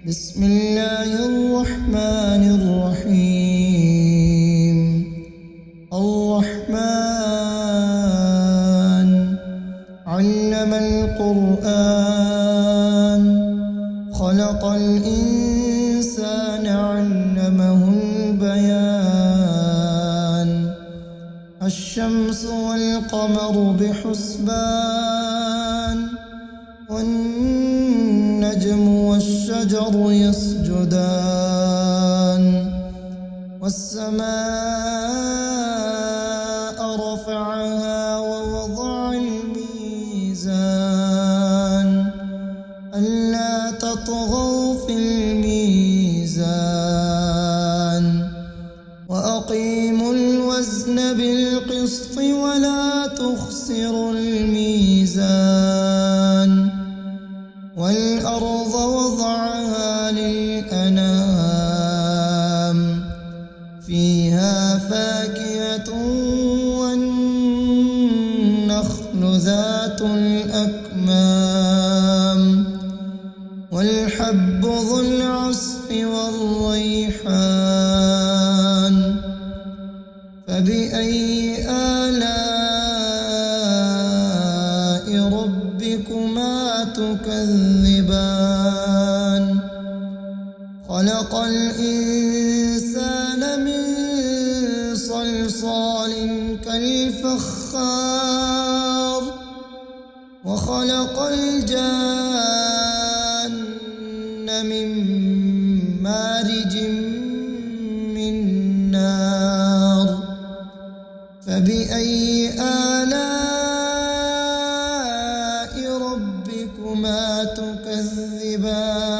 بسم الله الرحمن الرحيم. الرحمن علم القرآن خلق الإنسان علمه البيان. الشمس والقمر بحسبان والنجم والشجر يسجدان. والسماء رفعها ووضع الميزان ألا تطغوا في الميزان وأقيموا الوزن بالقسط ولا تخسروا الميزان. والأرض وضعها للأنام فيها فاكهة والنخل ذات الأكمام والحب ذو العصف والريحان. فبأي آلاء ربكما تكذبان؟ خلق الإنسان من صلصال كالفخار وخلق الجان من مارج من نار. فبأي آلاء ربكما تكذبان؟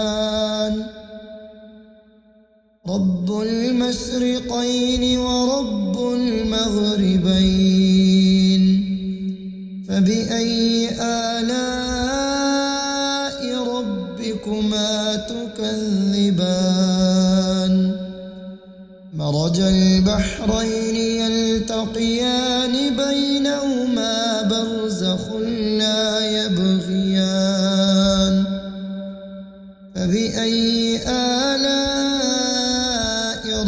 رب المشرقين ورب المغربين. فبأي آلاء ربكما تكذبان؟ مرج البحرين يلتقيان بينهما برزخ لا يبغيان. فبأي آلاء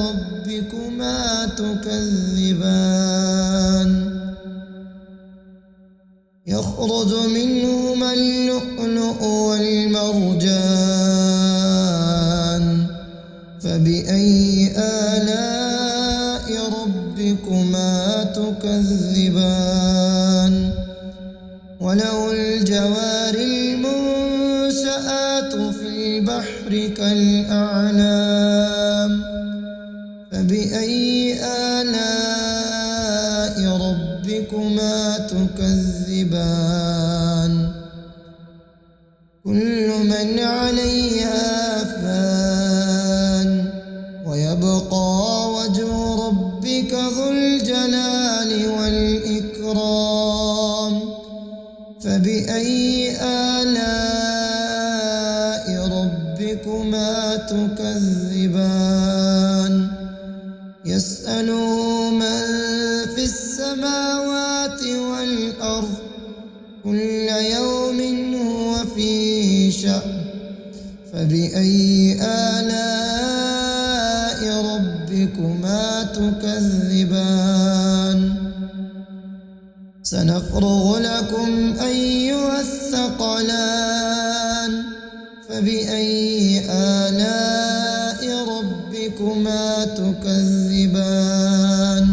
ربكما تكذبان؟ يخرج منهما اللؤلؤ والمرجان. فبأي آلاء ربكما تكذبان؟ وله الجوار المنشآت في البحر كالأعلام. فبأي آلاء ربكما تكذبان؟ كل من عليها فان ويبقى وجه ربك ذو الجلال والإكرام. فبأي آلاء ربكما تكذبان؟ يسأله من في السماوات والأرض كل يوم هو في شأن. فبأي آلاء ربكما تكذبان؟ سنفرغ لكم أيها الثقلان. فبأي آلاء ربكما تكذبان؟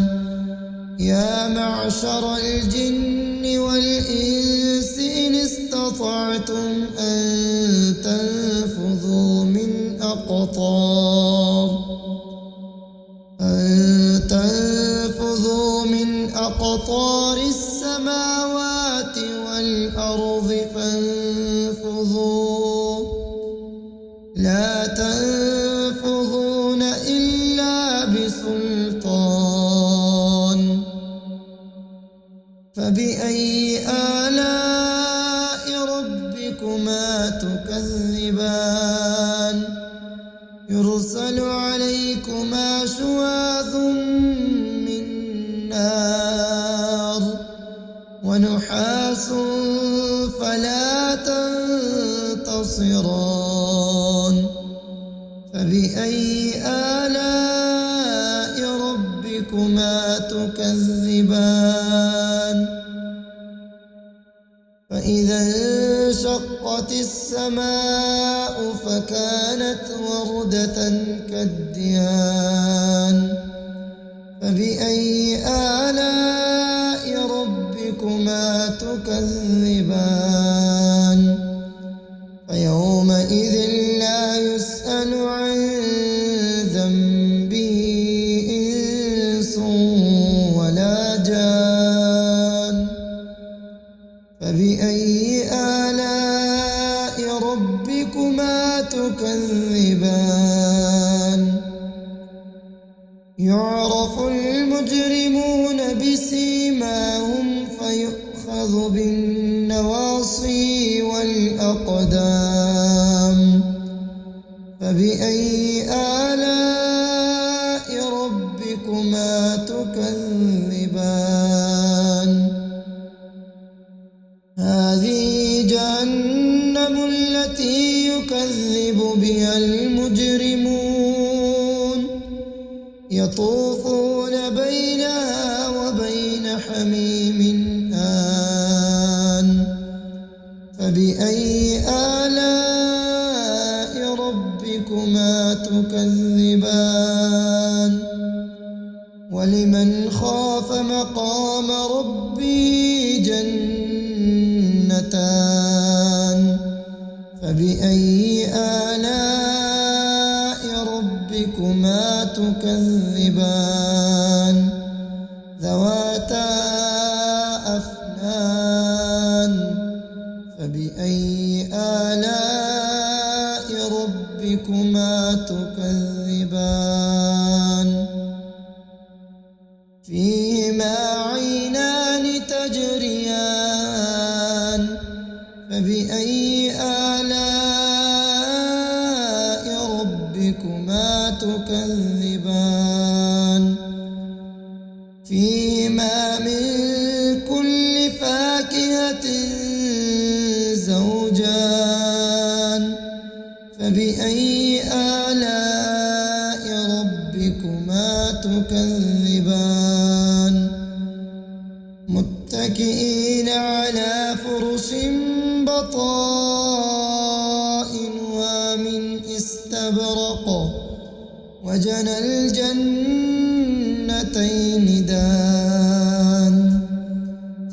يا معشر الجن والإنس إن استطعتم أن تنفذوا من أقطار السماوات والأرض فانفذوا لا تنفذون إلا بسلطان. فبأي آلاء ربكما تكذبان؟ يرسل عليكما شواظ من نار ونحاس فلا تنتصران. فبأي آلاء ربكما تكذبان فإذا انشقت السماء فكانت وردة كالدهان فبأي آلاء ربكما تكذبان فيومئذ لا يسأل عن ذنبه إنس ولا جان فبأي آلاء ربكما تكذبان يعرف المجرمون بسيماهم فيؤخذ بالنواصي والأقدام فبأي آلاء ربكما تكذبان هذه جهنم التي يكذب بها المجرمون يطوفون بينها وبين حميم آن فبأي آلاء ربكما تكذبان ولمن خاف مقام ربه جنتان فبأي آلاء ربكما تكذبان ذواتا أفنان فبأي آلاء ربكما تكذبان فيهما عينان تجريان فبأي آلاء ربكما تكذبان فيهما من كل فاكهة زوجان فبأي آلاء ربكما تكذبان متكئين على فرش بطائنها من استبرق وجنى الجنتين دان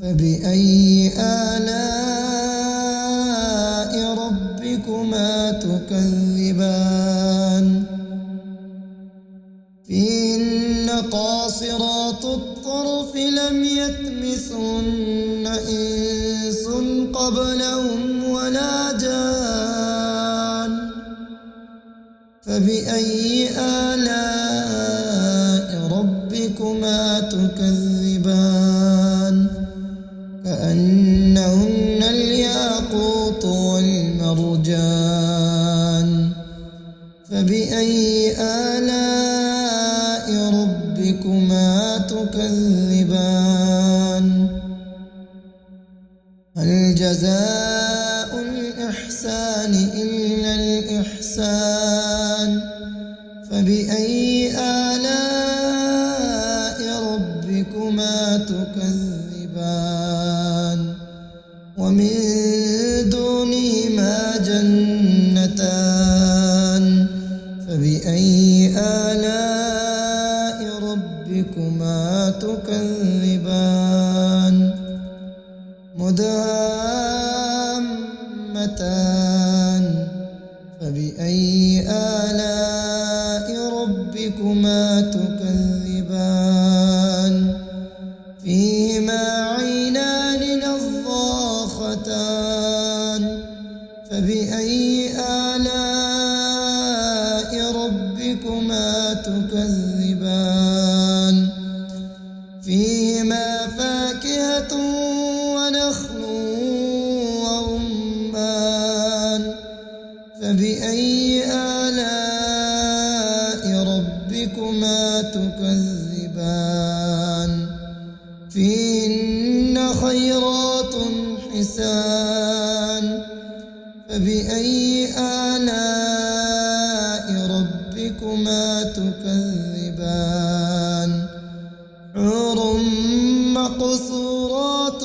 فبأي آلاء ربكما تكذبان فيهن قاصرات الطرف لم يطمثهن إنس قبلهم ولا جان فبأي آلاء ربكما تكذبان كأنهن الياقوت والمرجان فبأي آلاء ربكما تكذبان هل جزاء الإحسان إلا الإحسان فبأي آلاء ربكما تكذبان ومن دونهما جنتان فبأي آلاء ربكما تكذبان مدهامتان فبأي آلاء ربكما تكذبان فيهما عينان نضاختان فبأي آلاء ربكما تكذبان فيهما فاكهة ونخل ورمان فبأي آلاء ربكما تكذبان فيهن خيرات حسان فبأي آلاء ربكما ربكما تكذبان حور مقصورات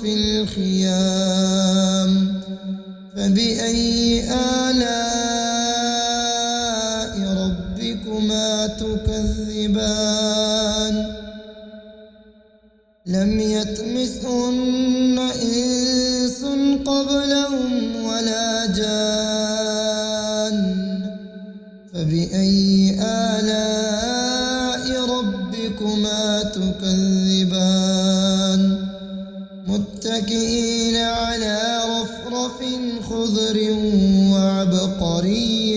في الخيام فبأي آلاء ربكما تكذبان لم يطمثهن إنس قبلهم ولا جان فبأي آلاء ربكما تكذبان متكئين على رفرف خضر وعبقري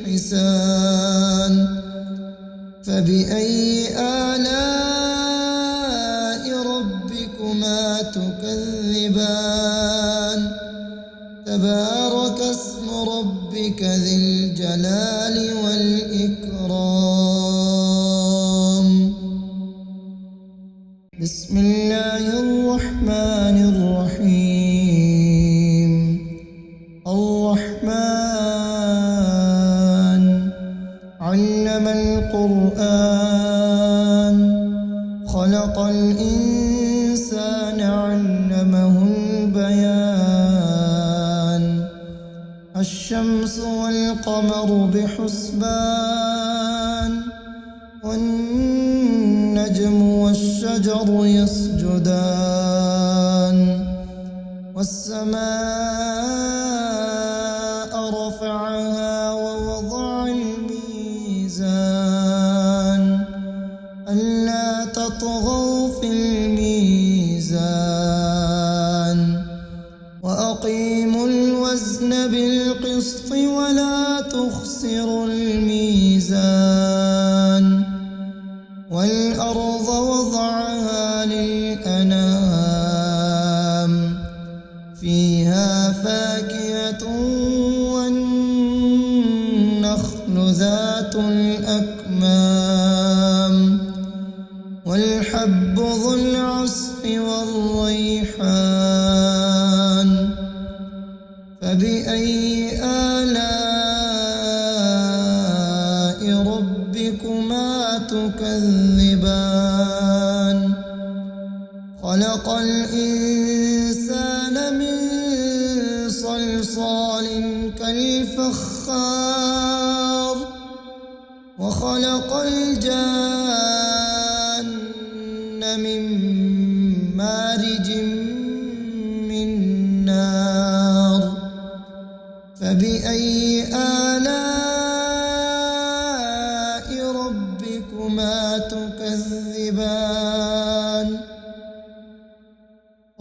حسان فبأي آلاء ربكما تكذبان تبارك اسم ربك ذي الجلال والإكرام بسم الله الرحمن الرحيم الرحمن علم القرآن خلق الإنسان علمه البيان الشمس والقمر بحسبان والنجم والشجر يسجدان والسماء رفعها ووضع الميزان ألا تطغوا في الميزان وأقيموا الوزن بالقسط ولا تخسروا الميزان والأرض وضعها للأنام فيها فاكهة والنخل ذات الأكمام والحب ذو العصف والريحان فبأي آلاء ربكما تكذبان خلق الإنسان من صلصال كالفخار وخلق الجان من مارج من نار فبأي آلاء ربكما تكذبان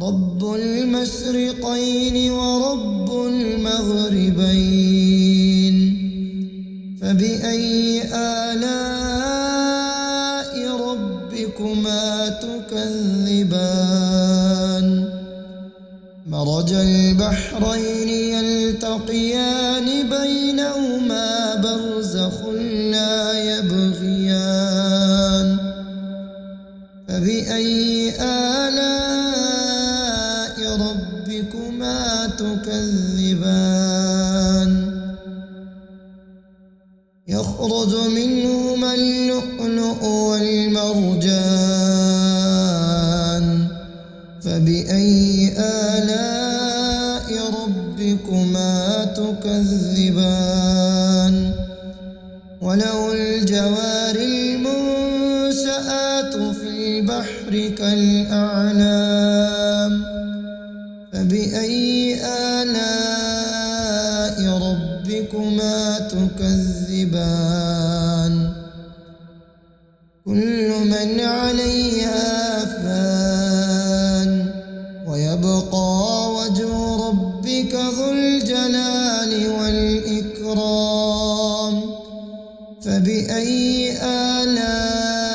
رب المشرقين ورب المغربين فبأي آلاء ربكما تكذبان مرج البحرين يلتقيان بينهما برزخ لا يبغيان فبأي آلاء ربكما تكذبان يخرج منهما اللؤلؤ والمرجان فبأي آلاء ربكما تكذبان وله الجوار المنشآت في البحر كالأعلام فبأي آلاء ربكما تكذبان كل من عليها فان ويبقى وجه ربك ذو الجلال والإكرام فبأي آلاء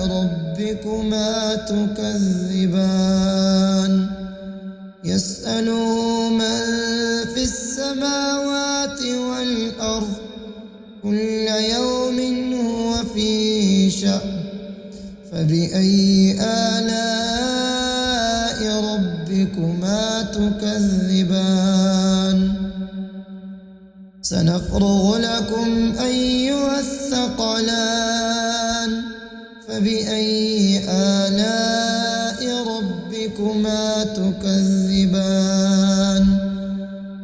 ربكما تكذبان يسأله من في السماوات والأرض كل يوم هو في شأن فبأي آلاء ربكما تكذبان سنفرغ لكم أيها الثقلان فبأي آلاء ربكما تكذبان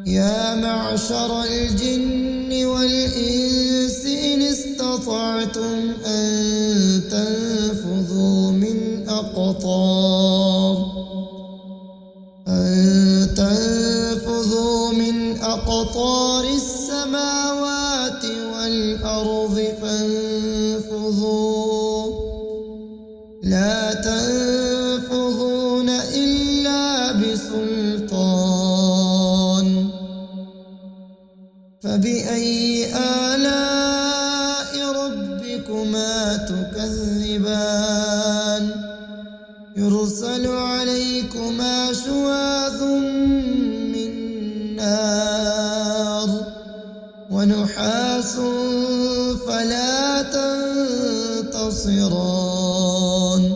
يا معشر الجن والإنس إن استطعتم أن تنفذوا من أقطار السماوات والأرض فانفذوا لا تنفذون إلا بسلطان فبأي آلاء ربكما تكذبان يرسل عليكما شواظ من نار ونحاس فلا تنتصران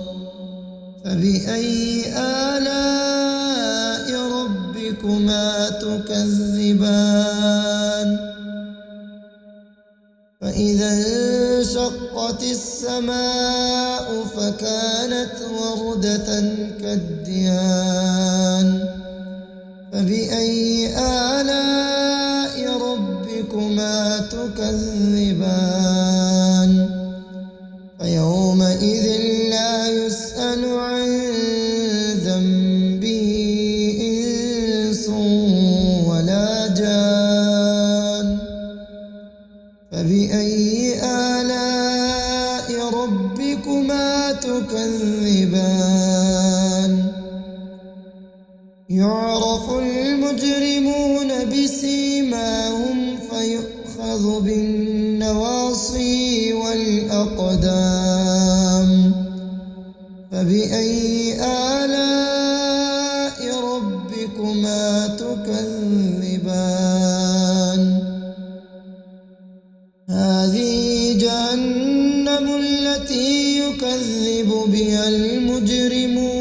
فبأي آلاء ربكما تكذبان فإذا انشقت السماء فكانت وردة كالدهان فبأي آلاء ربكما تكذبان فيومئذ لا يسأل عن ذنبه إنس ولا جان فبأي آلاء ربكما تكذبان يعرف المجرمون بسيماهم فيؤخذ بالنواصي والأقدام فبأي آلاء ربكما تكذبان هذه جهنم التي يكذب بها المجرمون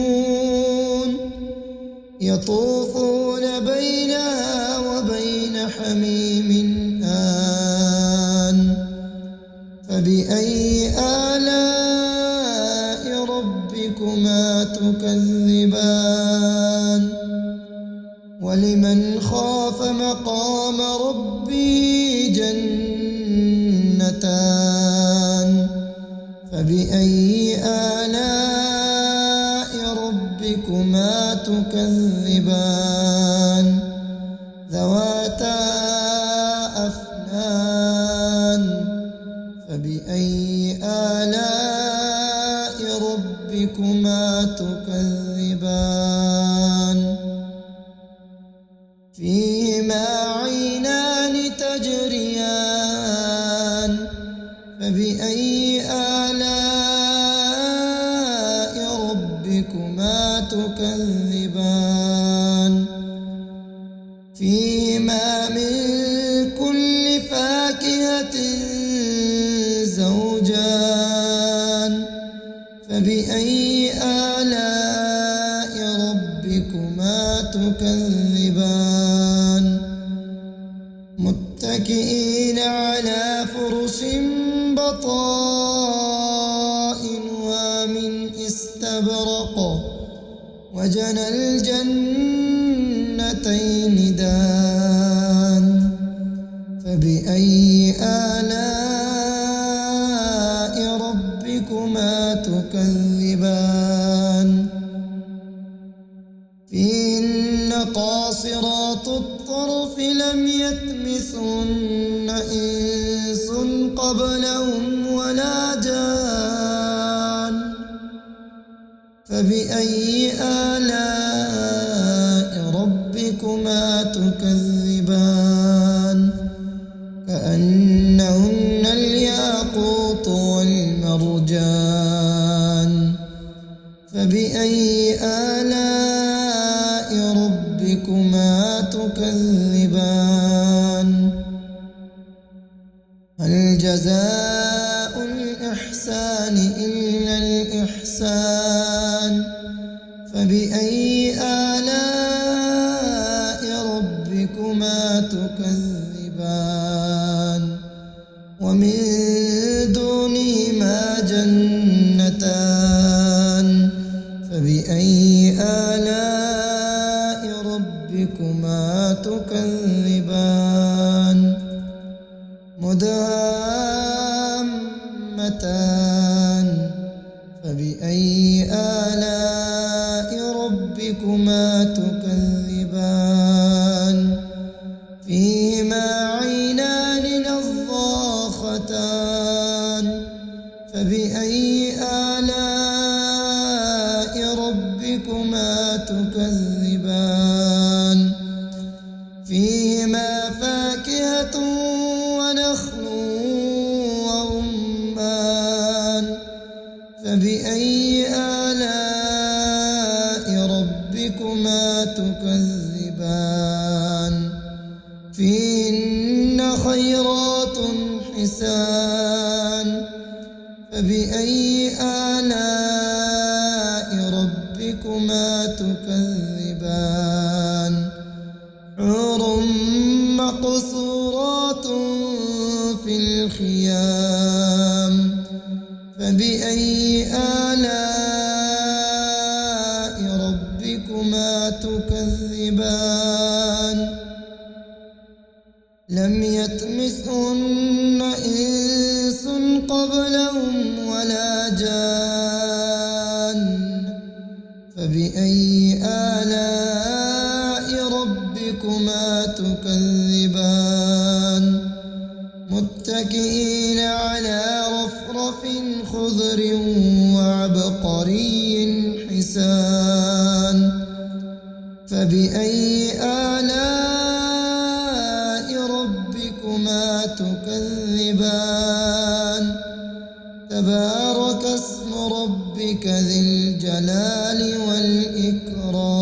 يطوفون بينها وبين حميم آن فبأي آلاء ربكما تكذبان ولمن خاف مقام ربي جنتان فبأي آلاء ربكما تكذبان ذواتا أفنان فبأي آلاء ربكما تكذبان فيهما عينان تجريان فبأي آلاء ربكما تكذبان فيهما من كل فاكهة زوجان فبأي آلاء ربكما تكذبان متكئين على فرش بطائنها من استبرق وجنى الجنتين دان فبأي آلاء ربكما تكذبان فيهن قاصرات الطرف لم يطمثهن إنس قبلهم ولا جان فبأي آلاء ربكما تكذبان كأنهن الياقوت والمرجان فبأي آلاء ربكما تكذبان هل جزاء الإحسان إلا الإحسان فبأي آلاء ربكما تكذبان ومن دونهما جنتان فبأي آلاء ربكما تكذبان مدهامتان فبأي آلاء ربكما تكذبان فيهما عينان نضاختان فبأي آلاء ربكما تكذبان فيهما فاكهة ونخل ورمان فبأي آلاء ربكما تكذبان فيهن خيرات حسان فبأي آلاء ربكما تكذبان حور مقصورات في الخيام فبأي آلاء ربكما تكذبان لم يطمثهن إنس قبلهم ولا جان فبأي آلاء ربكما تكذبان متكئين على رفرف خضر وعبقري حسان فبأي آلاء ربكما تكذبان تبارك اسم ربك ذي الجلال والإكرام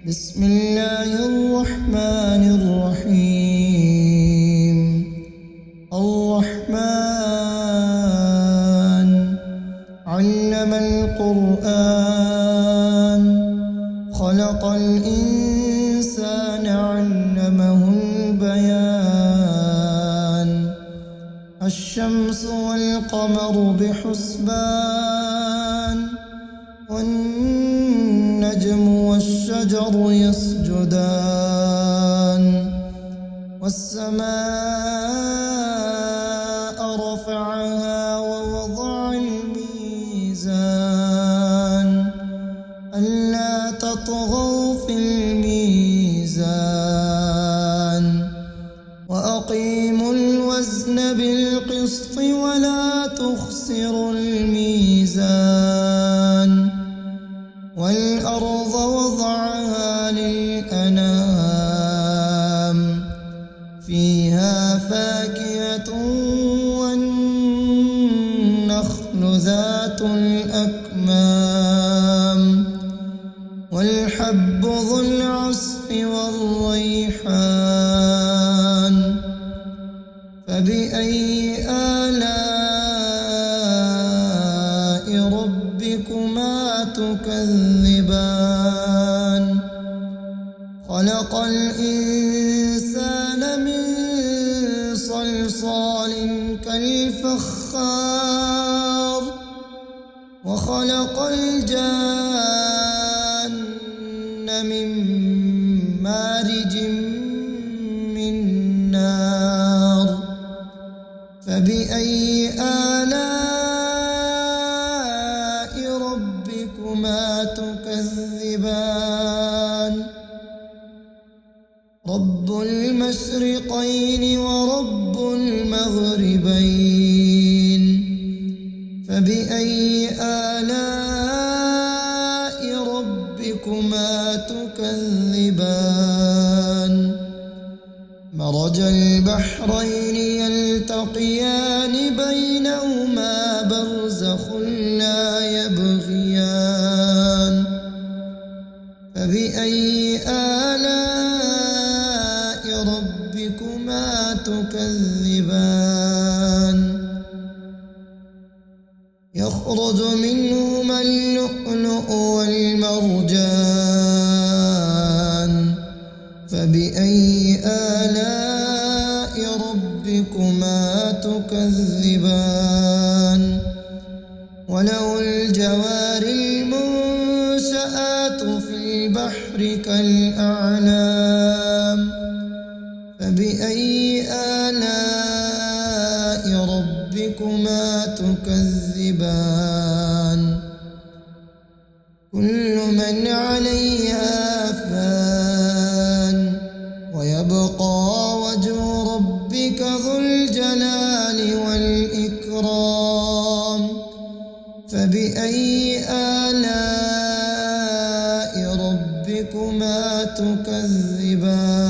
بسم الله الرحمن الرحيم الرحمن علم القرآن خلق الإنسان علمه البيان الشمس والقمر بحسبان والنجم والشجر يسجدان والسماء رفعها ووضع الميزان ألا تطغوا في الميزان وأقيموا الوزن بالقسط ولا تخسروا الميزان والأرض وضعها للأنام فيها فاكهة والنخل ذات الأكمام والحب ذو العصف والريحان فبأي آلاء ربكما تكذبان خلق الإنسان من صلصال كالفخار وخلق الجان من مارج من نار فبأي آلاء ربكما تكذبان رب المشرقين ورب المغربين فبأي آلاء ربكما تكذبان مرج البحرين يلتقيان بينهما برزخ لا يبغيان فبأي آلاء ربكما تكذبان يخرج منهما اللؤلؤ والمرجان فبأي آلاء ربكما تكذبان وله الجوار المنشآت في البحر كالأعلام فبأي آلاء ربكما تكذبان كل من عليها فان ويبقى وجه ربك ذو الجلال والإكرام فبأي آلاء ربكما تكذبان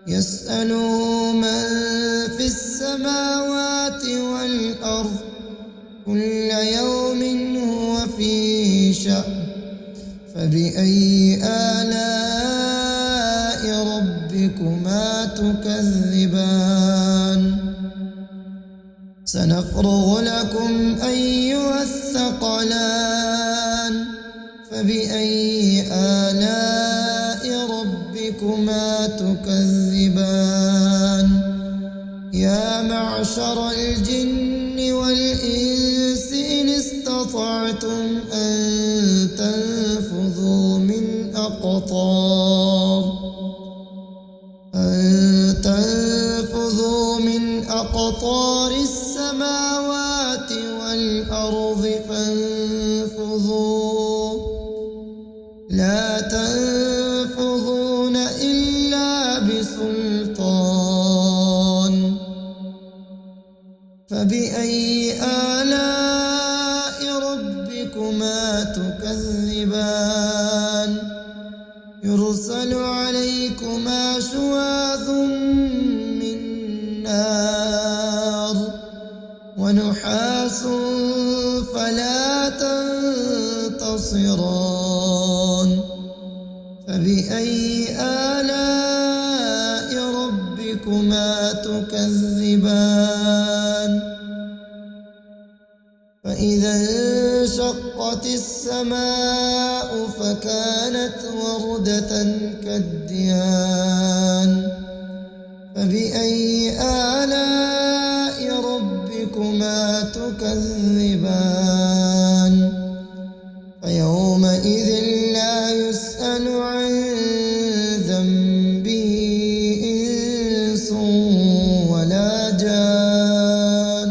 يسأله من في السماوات والأرض كل يوم هو في شأن فبأي آلاء ربكما تكذبان سنفرغ لكم أيها الثقلان فبأي آلاء ربكما تكذبان يا معشر الجن والإنس إن استطعتم أن تنفذوا من أقطار السماوات والأرض فانفذوا لا تنفذون إلا بسلطان فبأي آلاء ربكما تكذبان يرسل عليكما شواظ من نار ونحاس فلا تنتصران فبأي آلاء ربكما تكذبان فإذا انشقت السماء فكانت وردة كالدهان فبأي آلاء ربكما تكذبان فيومئذ لا يسأل عن ذنبه إنس ولا جان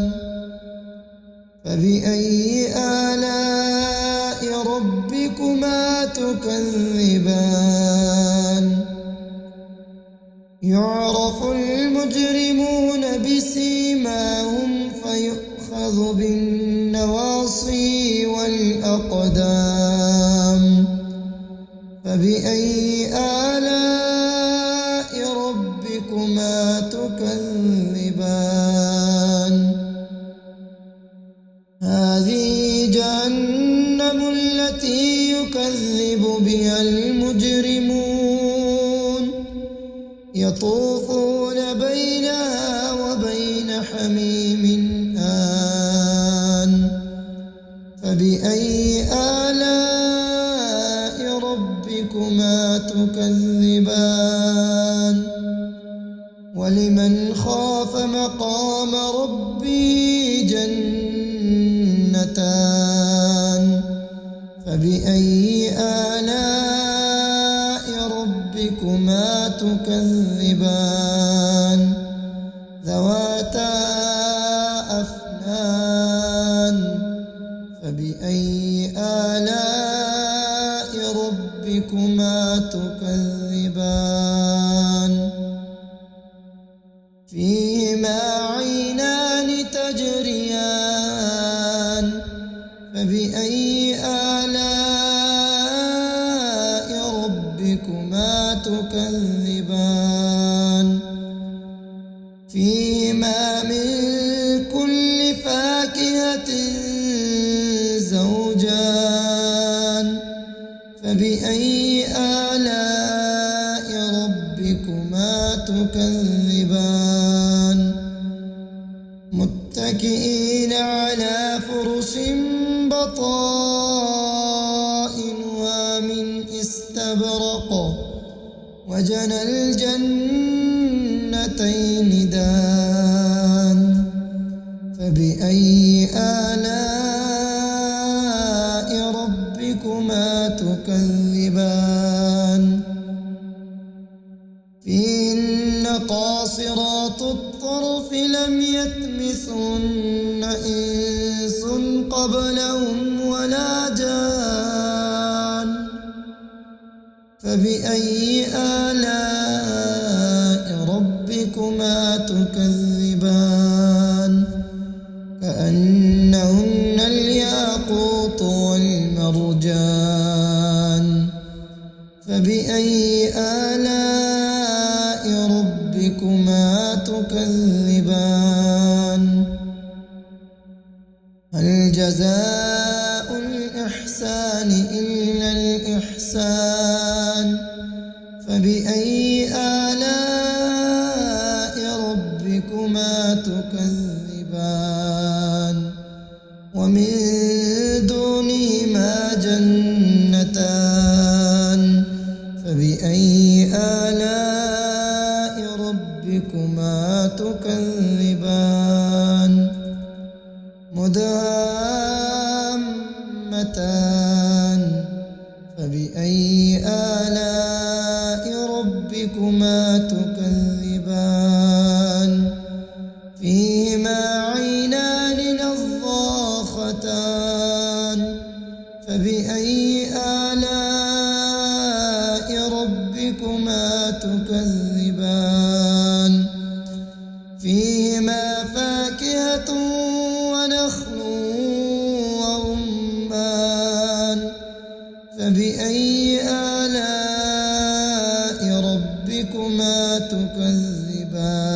فبأي آلاء ربكما تكذبان يعرف المجرمون بسيماهم فيؤخذ بالنواصي والأقدام فبأي آلاء ربكما تكذبان هذه جهنم التي يكذب بها المجرمون يطوفون بينها وبين حميم آن فبأي آلاء ربكما تكذبان ولمن خاف مقام ربه جنتان فبأي آلاء ربكما تكذبان ذواتا أفنان فبأي آلاء ربكما تكذبان فيهما عينان تجريان فبأي آلاء ربكما تكذبان فيهما من كل فاكهة زوجان فبأي آلاء ربكما تكذبان متكئين على فرش بطائنها من استبرق وجنى الجنتين دان فبأي آلاء ربكما تكذبان فيهن قاصرات الطرف لم يطمثهن إنس قبلهم ولا جان فبأي آلاء ربكما تكذبان كأنهن الياقوت والمرجان فبأي آلاء ربكما تكذبان هل جزاء الإحسان إلا الإحسان فبأي آلاء ربكما تكذبان ومن دونهما جنتان فبأي آلاء ربكما تكذبان مدهامتان فبأي آلاء ربكما تكذبان فيهما عينان نضاختان فبأي آلاء ربكما تكذبان فيهما فاكهة ونخل ورمان فبأي آلاء ربكما تكذبان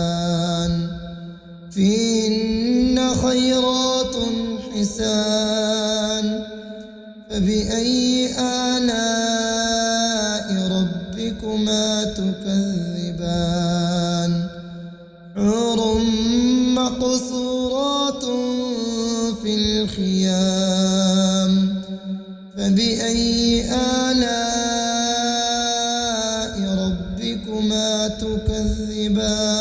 فيهن خيرات حسان فبأي آلاء ربكما تكذبان حور مقصورات في الخيام فبأي آلاء ربكما تكذبان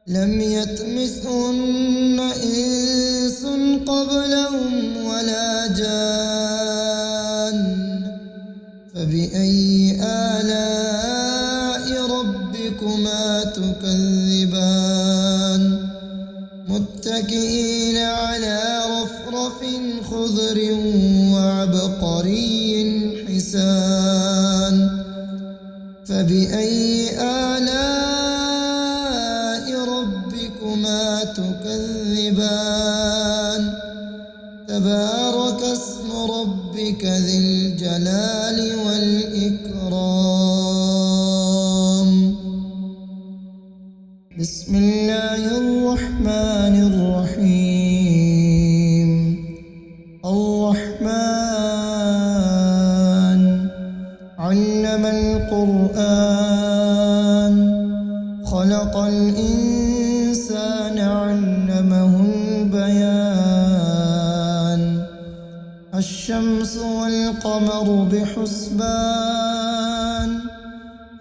لم يطمثهن إنس قبلهم ولا جان فبأي آلاء ربكما تكذبان متكئين على رفرف خضر وعبقري حسان فبأي آلاء ربكما تكذبان تبارك اسم ربك ذي الجلال والإكرام بسم الله الرحمن الرحيم الرحمن علم القرآن خلق الإنسان علمه البيان الشمس والقمر بحسبان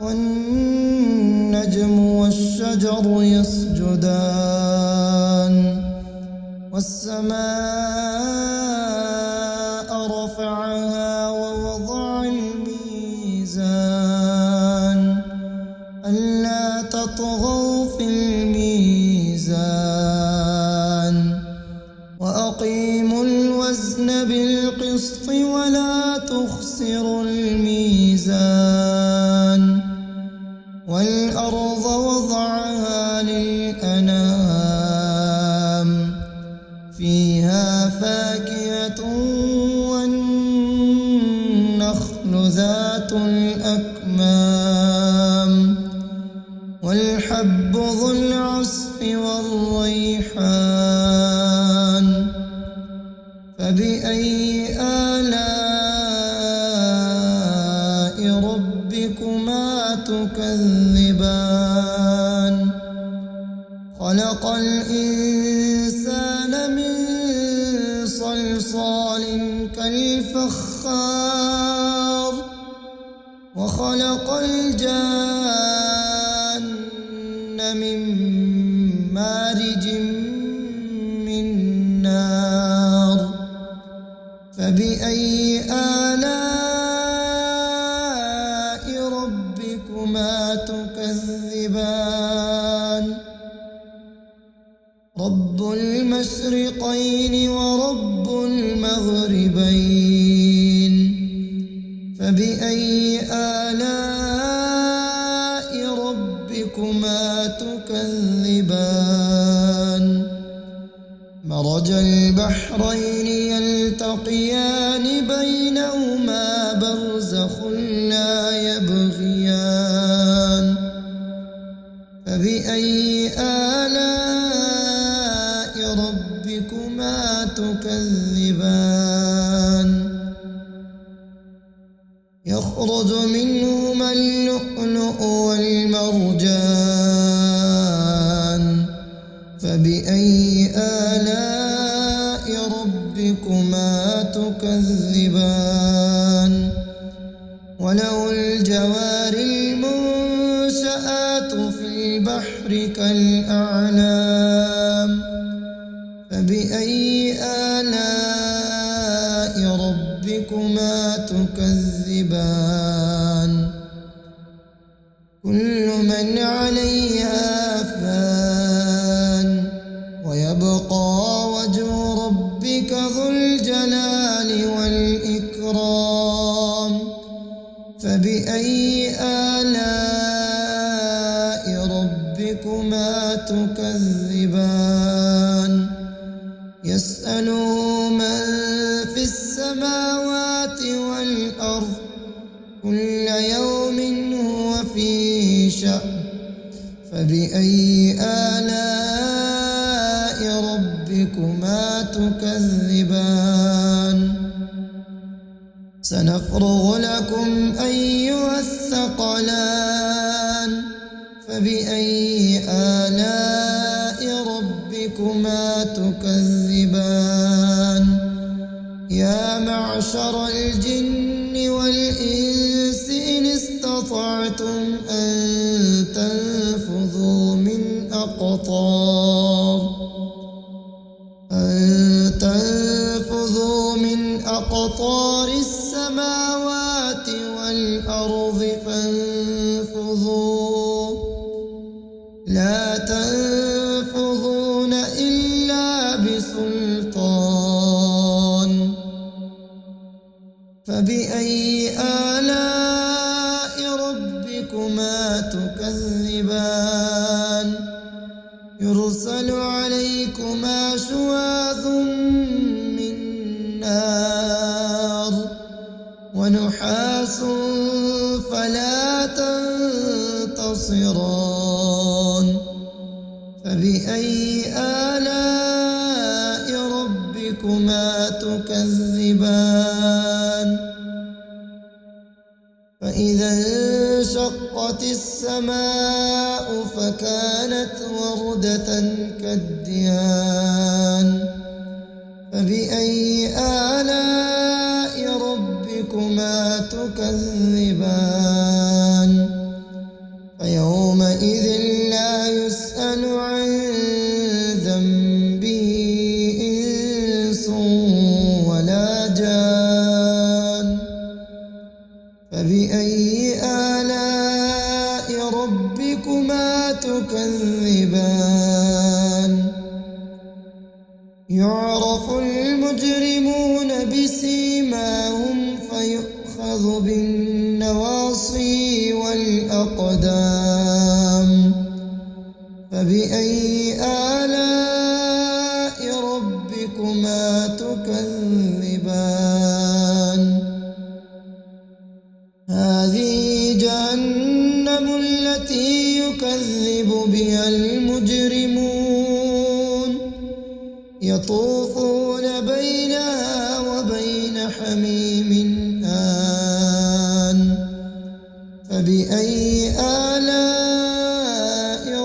والنجم والشجر يسجدان والسماء رفعها ووضع الميزان ألا تطغوا في الميزان وأقيموا الوزن بالقسط ولا تخسروا الميزان والأرض وضعها للأنام فيها فاكهة والنخل ذات الأكمام والحب ذو العصف والريحان فبأي آلاء ربكما تكذبان خلق الإنسان من صلصال كالفخار وخلق الجان من مارج من نار فبأي آلاء ربكما تكذبان رب المشرقين ورب المغربين فبأي آلاء ربكما تكذبان مرج البحرين يلتقيان بينهما برزخ لا يبغيان فبأي آلاء ربكما تكذبان يخرج منهما اللؤلؤ والمرجان فبأي آلاء ربكما تكذبان وله الجوار المنشآت في البحر كالأعلام فبأي آلاء ربكما تكذبان كل من عليها فان ويبقى وجه ربك ذو الجلال والإكرام فبأي آلاء ربكما تكذبان يسأله من في السماوات والأرض كل يوم هو في شأن فبأي آلاء ربكما تكذبان سنفرغ لكم أيها الثقلان فبأي آلاء ربكما تكذبان يا معشر الجن والإنس إن استطعتم أن تنفذوا من أقطار السماوات والأرض فانفذوا لا تنفذون إلا بسلطان فبأي آلاء ربكما تكذبان يرسل عليكما شواظ من نار ونحاس فلا تنتصران فبأي آلاء ربكما تكذبان فإذا انشقت السماء فكانت وردة كالدهان فبأي آلاء ربكما تكذبان فيومئذ لا يسأل عن ذنبه إنس ولا جان فبأي آلاء ربكما تكذبان يعرف المجرمون بسيماهم فيؤخذ بالنواصي والأقدام فبأي آلاء ربكما تكذبان هذه جهنم التي يكذب بها المجرمون يطوفون بينها وبين حميم آن فبأي آلاء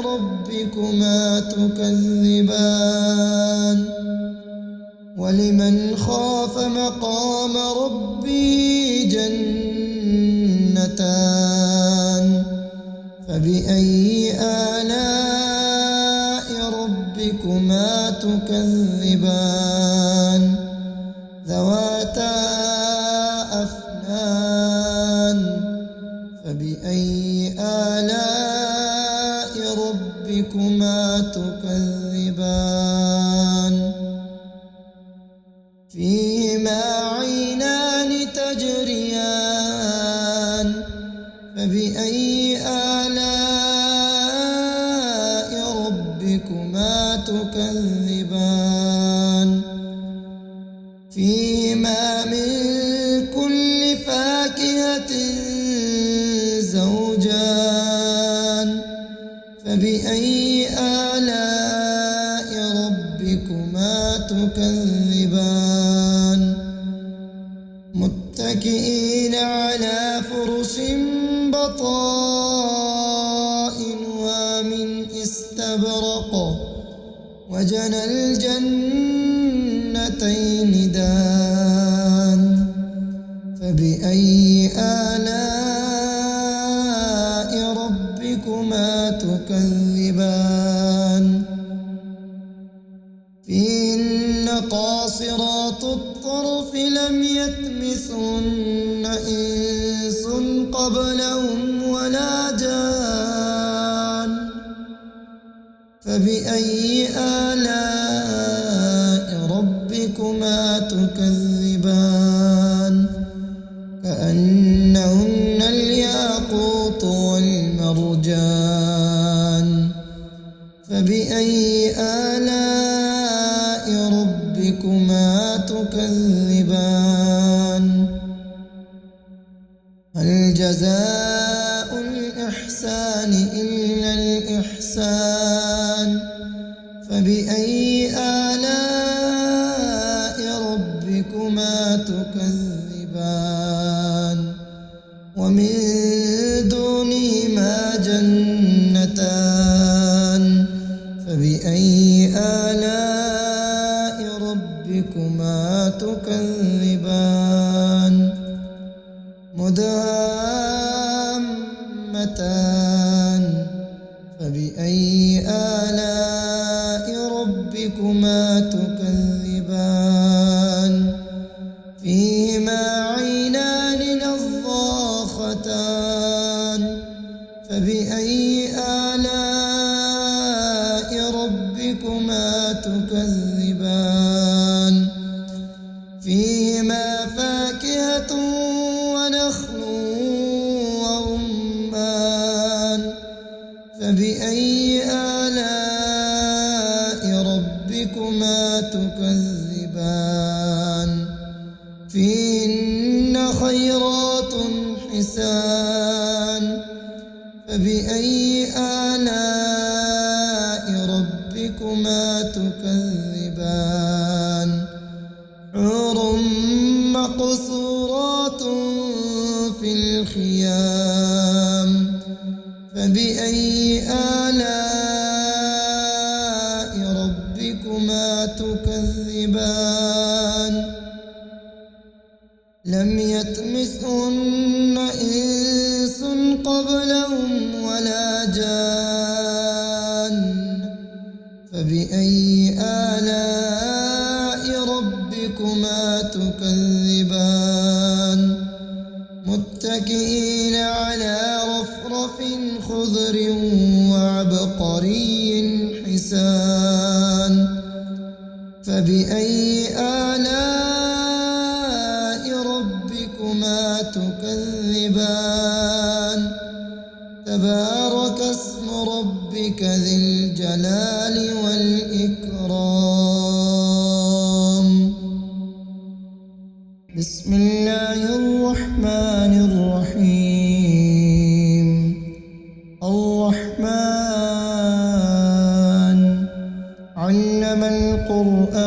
ربكما تكذبان ولمن خاف مقام ربه جنتان فبأي آلاء ربكما تكذبان ذواتا أفنان فبأي آلاء ربكما تكذبان فيهما عينان تجريان فبأي آلاء ربكما تكذبان فيهما من كل فاكهة زوجان فبأي آلاء ربكما تكذبان متكئين على فرش بطائنها من استبرق وجنى الجنتين دان فبأي آلاء ربكما تكذبان فيهن قاصرات الطرف لم يطمثهن إنس قبلهم ولا جان فبأي آلاء ربكما تكذبان كأنهن الياقوت والمرجان فبأي آلاء ربكما تكذبان هل جزاء الإحسان إلا الإحسان فبأي آلاء ربكما تكذبان ومن دونهما جنتان فبأي آلاء ربكما تكذبان مدهامتان فبأي آلاء ربكما تكذبان فيهما عينان نضاختان فبأي آلاء ربكما تكذبان فيهما فاكهة ونخل ورمان فبأي آلاء ربكما تكذبان فيهن خيرات حسان فبأي آلاء ربكما تكذبان حور مقصورات في الخيام فبأي آلاء ربكما تكذبان لم يطمثهن إنس قبلهم ولا جان فبأي آلاء ربكما تكذبان متكئين على رفرف خضر وعبقري حسان فبأي آلاء ربكما تكذبان تبارك اسم ربك ذي الجلال والإكرام بسم الله الرحمن الرحيم الرحمن علم القرآن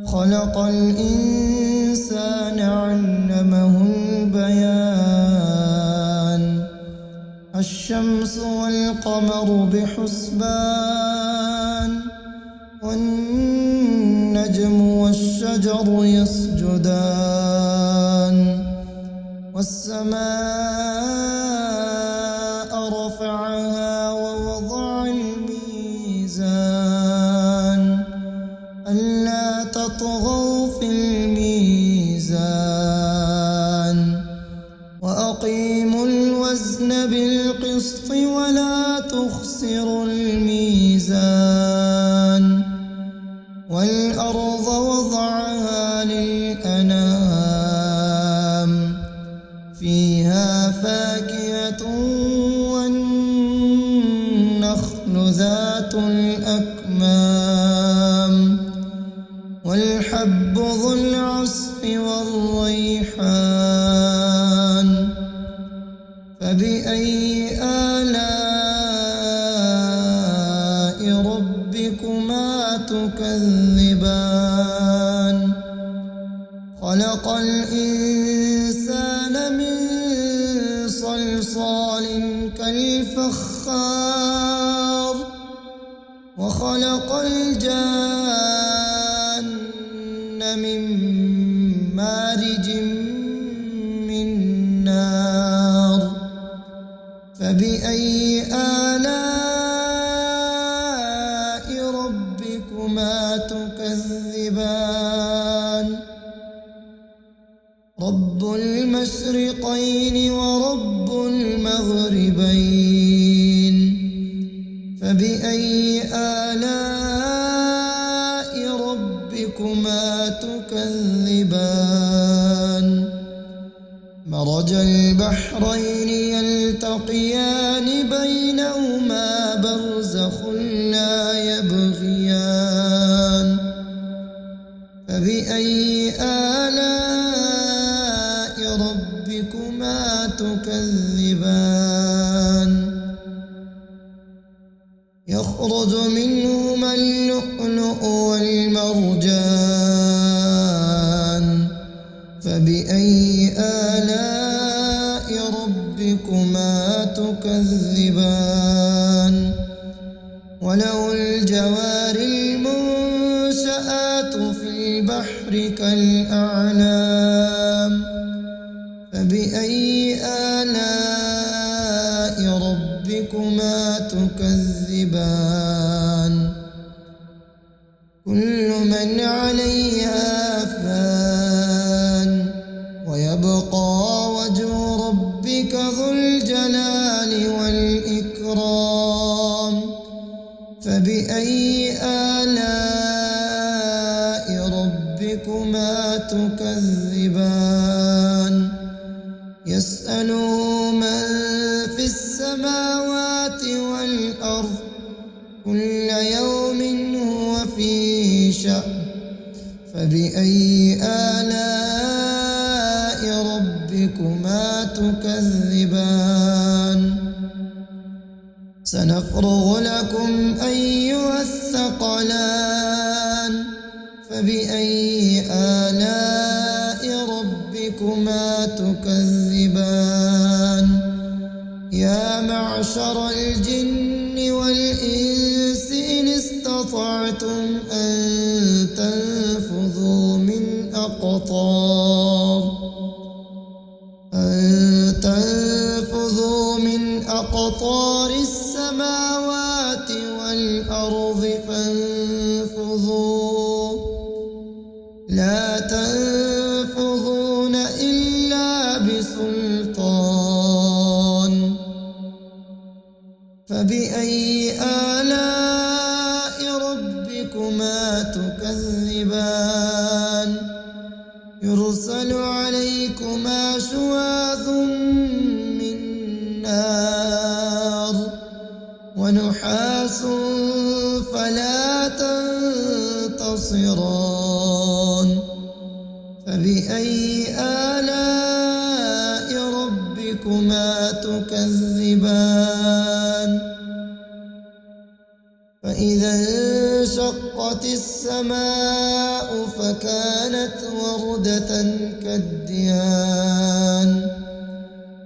خلق الإنسان علمه البيان الشمس والقمر بحسبان والنجم والشجر يسجدان والسماء وأقيموا الوزن بالقسط ولا تخسروا الميزان والأرض وضعها للأنام فيها فاكهة والنخل ذات الأكمام والحب ذو العصف والريحان فبأي آلاء ربكما تكذبان خلق الإنسان من صلصال كالفخار وخلق الجان من مارج من نار فبأي آلاء ربكما تكذبان رب المشرقين ورب المغربين فبأي آلاء ربكما تكذبان مرج البحرين يلتقيان بينهما برزخ لا يبغيان فبأي آلاء ربكما تكذبان يخرج منهما اللؤلؤ والمرجان فبأي آلاء ربكما تكذبان وله الجوار المنشآت في البحر كالأعلام فبأي آلاء ربكما تكذبان كل من عليها فان ويبقى وجه ربك ذو الجلال والإكرام فبأي آلاء ربكما تكذبان يسأله من في السماوات والأرض كل يوم هو في شأن فبأي آلاء ربكما تكذبان سنفرغ لكم أيها الثقلان فبأي آلاء ربكما تكذبان يا معشر الجن والإنس إن استطعتم أن تنفذوا من أقطار السماوات والأرض فانفذوا لا تنفذون إلا بسلطان فبأي آلاء ربكما تكذبان يرسل عليكما شواظ من نار ونحاس فلا تنتصران فبأي آلاء ربكما تكذبان فإذا انشقت السماء فكانت وردة كالدهان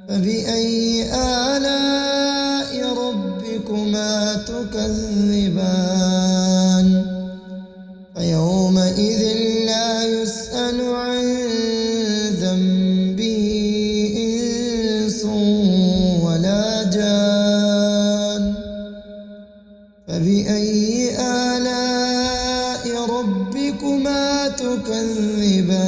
فبأي آلاء ربكما تكذبان فيومئذ لا يسأل عن ذنبه إنس ولا جان فبأي آلاء ربكما تكذبان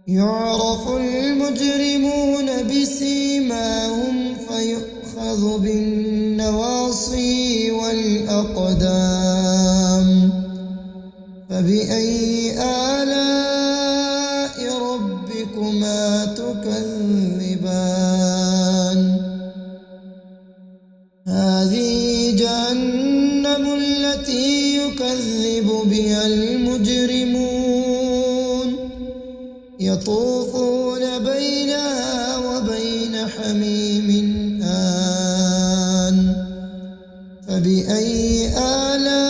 يعرف المجرمون بسيماهم فيؤخذ بالنواصي والأقدام فبأي آلاء ربكما تكذبان هذه جهنم التي يكذب بها المجرمون يطوفون بينها وبين حميم آن فبأي آلاء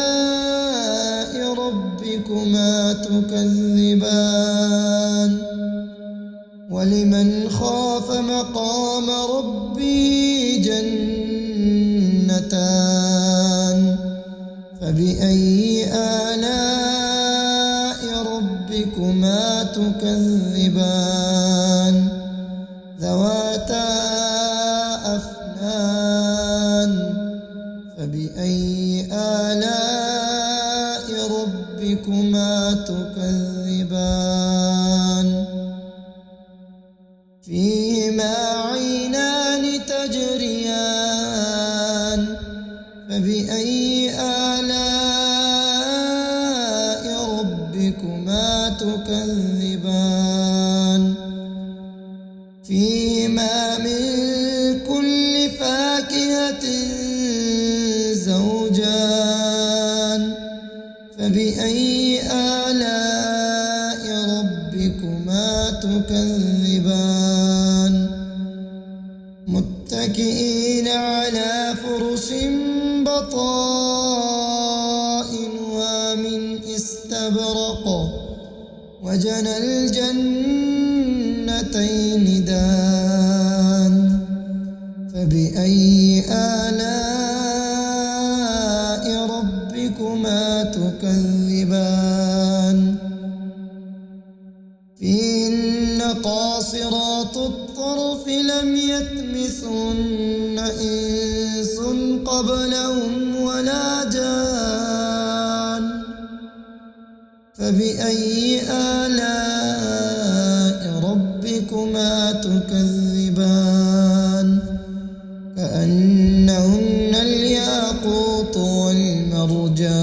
ربكما تكذبان ولمن خاف مقام ربه جنتان فبأي آلاء ربكما تكذبان ذواتا أفنان فبأي آلاء ربكما تكذبان فيهما عينان تجريان فبأي آلاء ربكما تكذبان فيهما من كل فاكهة زوجان فبأي آلاء ربكما تكذبان متكئين على فرش بطائنها من استبرق وجنى الجنتين دان فبأي آلاء ربكما تكذبان فيهن قاصرات الطرف لم يطمثهن إنس قبلهم ولا جان فبأي آلاء ربكما تكذبان كأنهن الياقوت والمرجان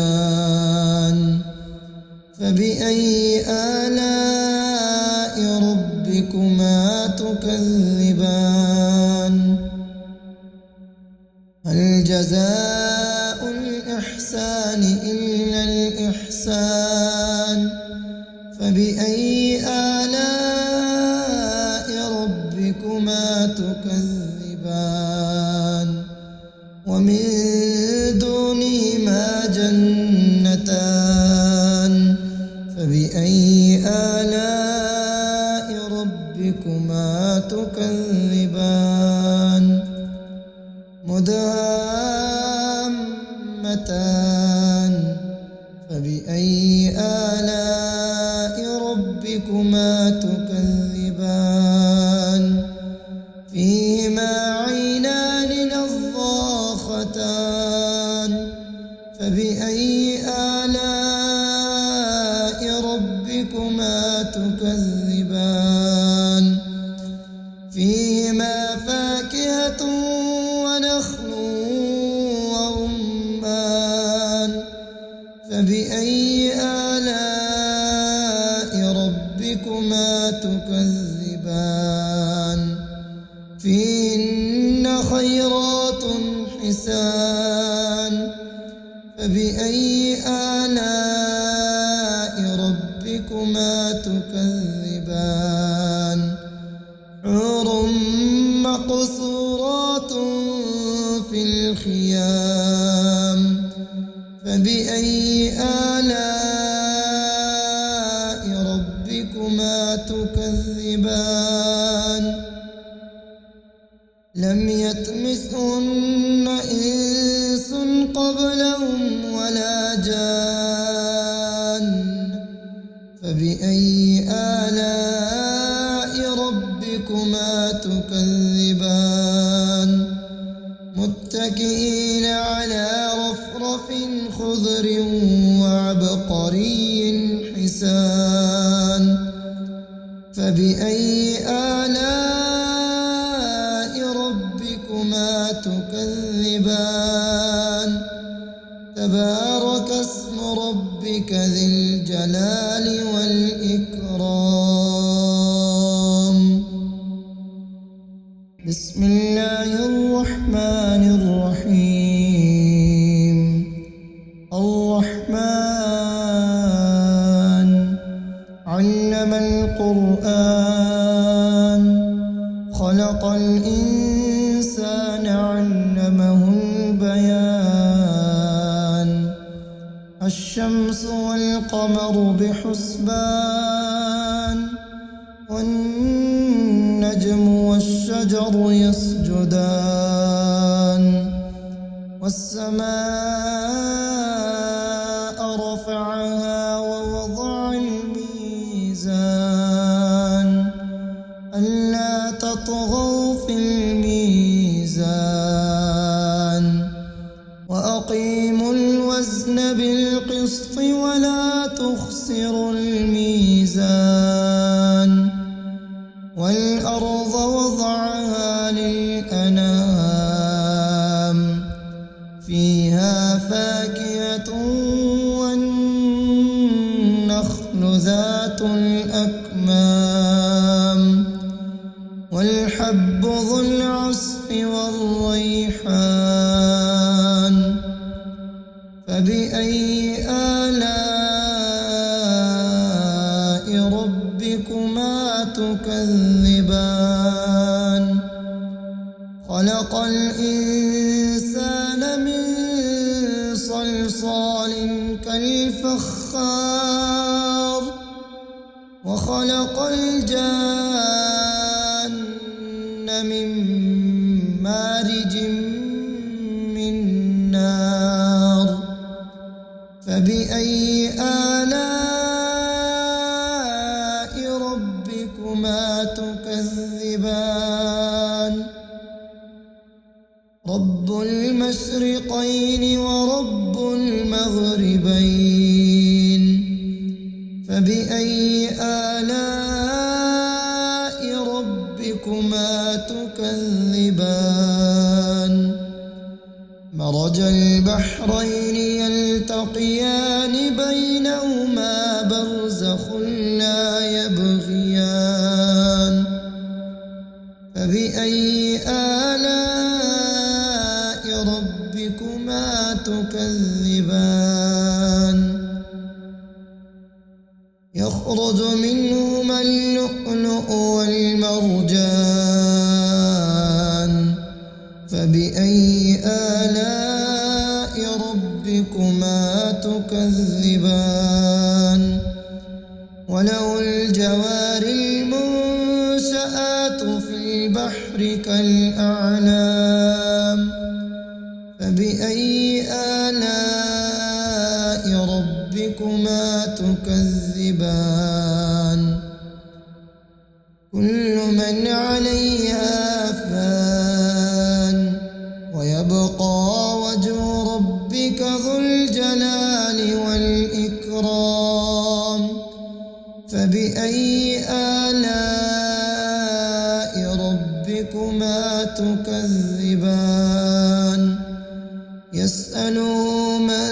فبأي آلاء ربكما تكذبان هل جزاء الإحسان إلا الإحسان فبأي آلاء ربكما تكذبان ومن دونهما جنتان فبأي آلاء ربكما تكذبان مدهامتان فبأي آلاء ربكما تكذبان فيهما عينان نضاختان فبأي آلاء ربكما تكذبان فيهما فاكهة ونخل ورمان فبأي آلاء ربكما تكذبان فيهن خيرات حسان فبأي آلاء ربكما تكذبان حور مقصورات في الخيام فبأي آلاء ربكما تكذبان لم يطمثهن إنس قبلهم ولا جان فبأي آلاء ربكما تكذبان متكئين على رفرف خضر وعبقري حسان فبأي تكذبان تبارك اسم ربك ذي الجلال والإكرام. بسم الله الرحمن الرحيم. الرحمن علم القرآن خلق الإنسان علمه البيان. الشمس والقمر بحسبان والنجم والشجر يسجدان. والسماء رفعها ووضع الميزان ألا تطغوا في الميزان وأقيموا الوزن بالقسط ولا تخسروا الميزان. والأرض وضعها للأنام فيها فاكهة والنخل ذات الأكمام والحب ذو العصف والريحان. فبأي آلاء ربكما تكذبان. خلق الإنسان من صلصال كالفخار وخلق الجان من مارج من نار. فبأي آلاء ربكما تكذبان. رب المشرقين ورب المغربين. فبأي آلاء ربكما تكذبان. مرج البحرين يلتقيان بينهما برزخ لا يبغيان. فبأي آلاء ربكما تكذبان. يخرج منهما اللؤلؤ والمرجان. فبأي آلاء ربكما تكذبان. وله الجوار المنشآت في البحر كالأعلام. فبأي آلاء ربكما تكذبان. كل من عليها فان ويبقى وجه ربك ذو الجلال والإكرام. فبأي آلاء ربكما تكذبان. يسأله من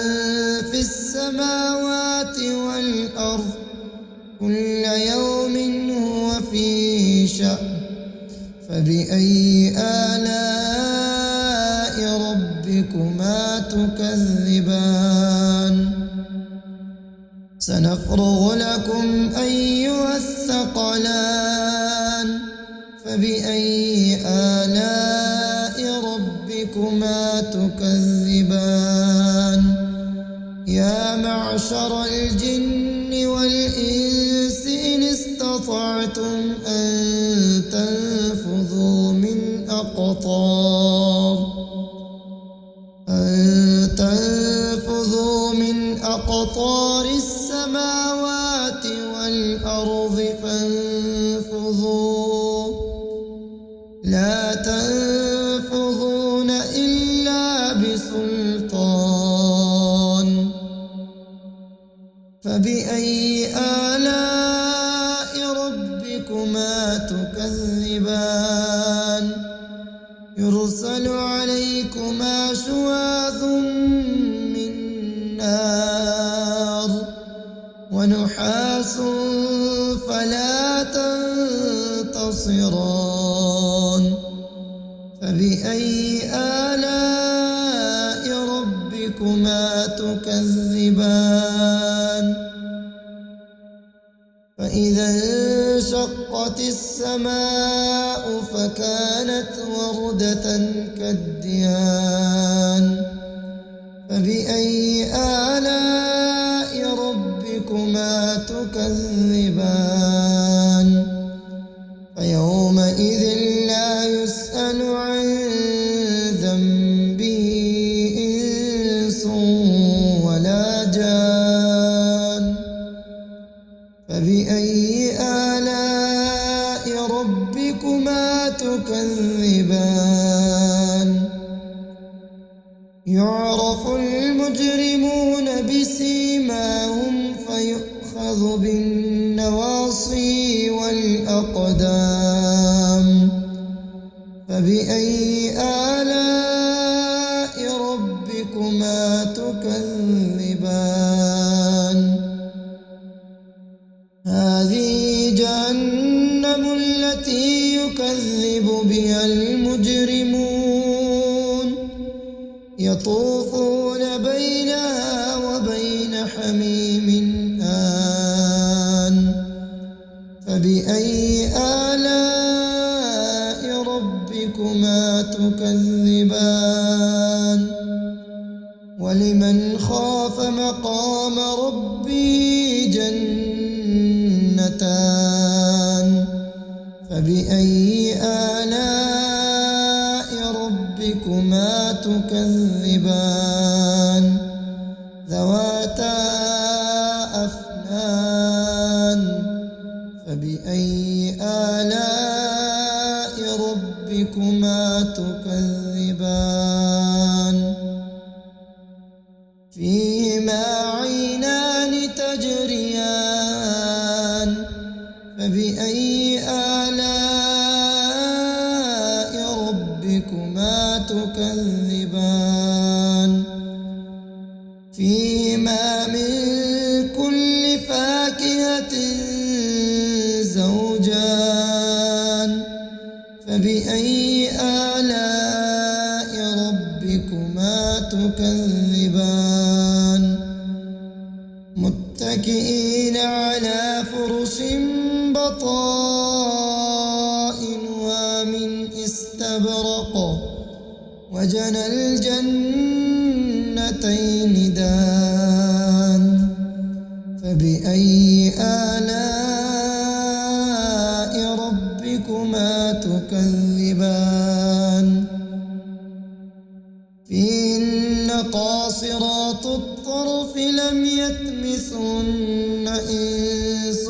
في السماوات والأرض كل يوم هو في شأن. فبأي آلاء ربكما تكذبان. سنفرغ لكم أيها الثقلان. فبأي آلاء ربكما تكذبان. يا معشر الجن والإنس إن استطعتم أن تنفذوا من أقطار السماوات والأرض فانفذوا لا تنفذون إلا بسلطان. فبأي آلاء ربكما تكذبان. يرسل عليكما ونحاس فلا تنتصران فبأي آلاء ربكما تكذبان فإذا انشقت السماء فكانت وردة كالدهان فبأي آلاء ربكما تكذبان فيومئذ لا يسأل عن ذنبه إنس ولا جان فبأي آلاء ربكما تكذبان يعرف المجرمون بسيماهم فيؤخذ بالنواصي والأقدام فبأي آلاء ربكما تكذبان هذه جهنم التي يكذب بها المجرمون يطوفون بينها وبين حميم آن فبأي آلاء ربكما تكذبان ولمن خاف مقام ربه جنتان فبأي آلاء ربكما تكذبان ذواتا أفنان فبأي آلاء ربكما تكذبان فيهما عينان تجريان فبأي آلاء ربكما تكذبان فيهما من كل فاكهة زوجان فبأي آلاء ربكما تكذبان متكئين على فرش بطائنها من استبرق وجنى الجنتين دان فبأي آلاء ربكما تكذبان فيهن قاصرات الطرف لم يطمثهن إنس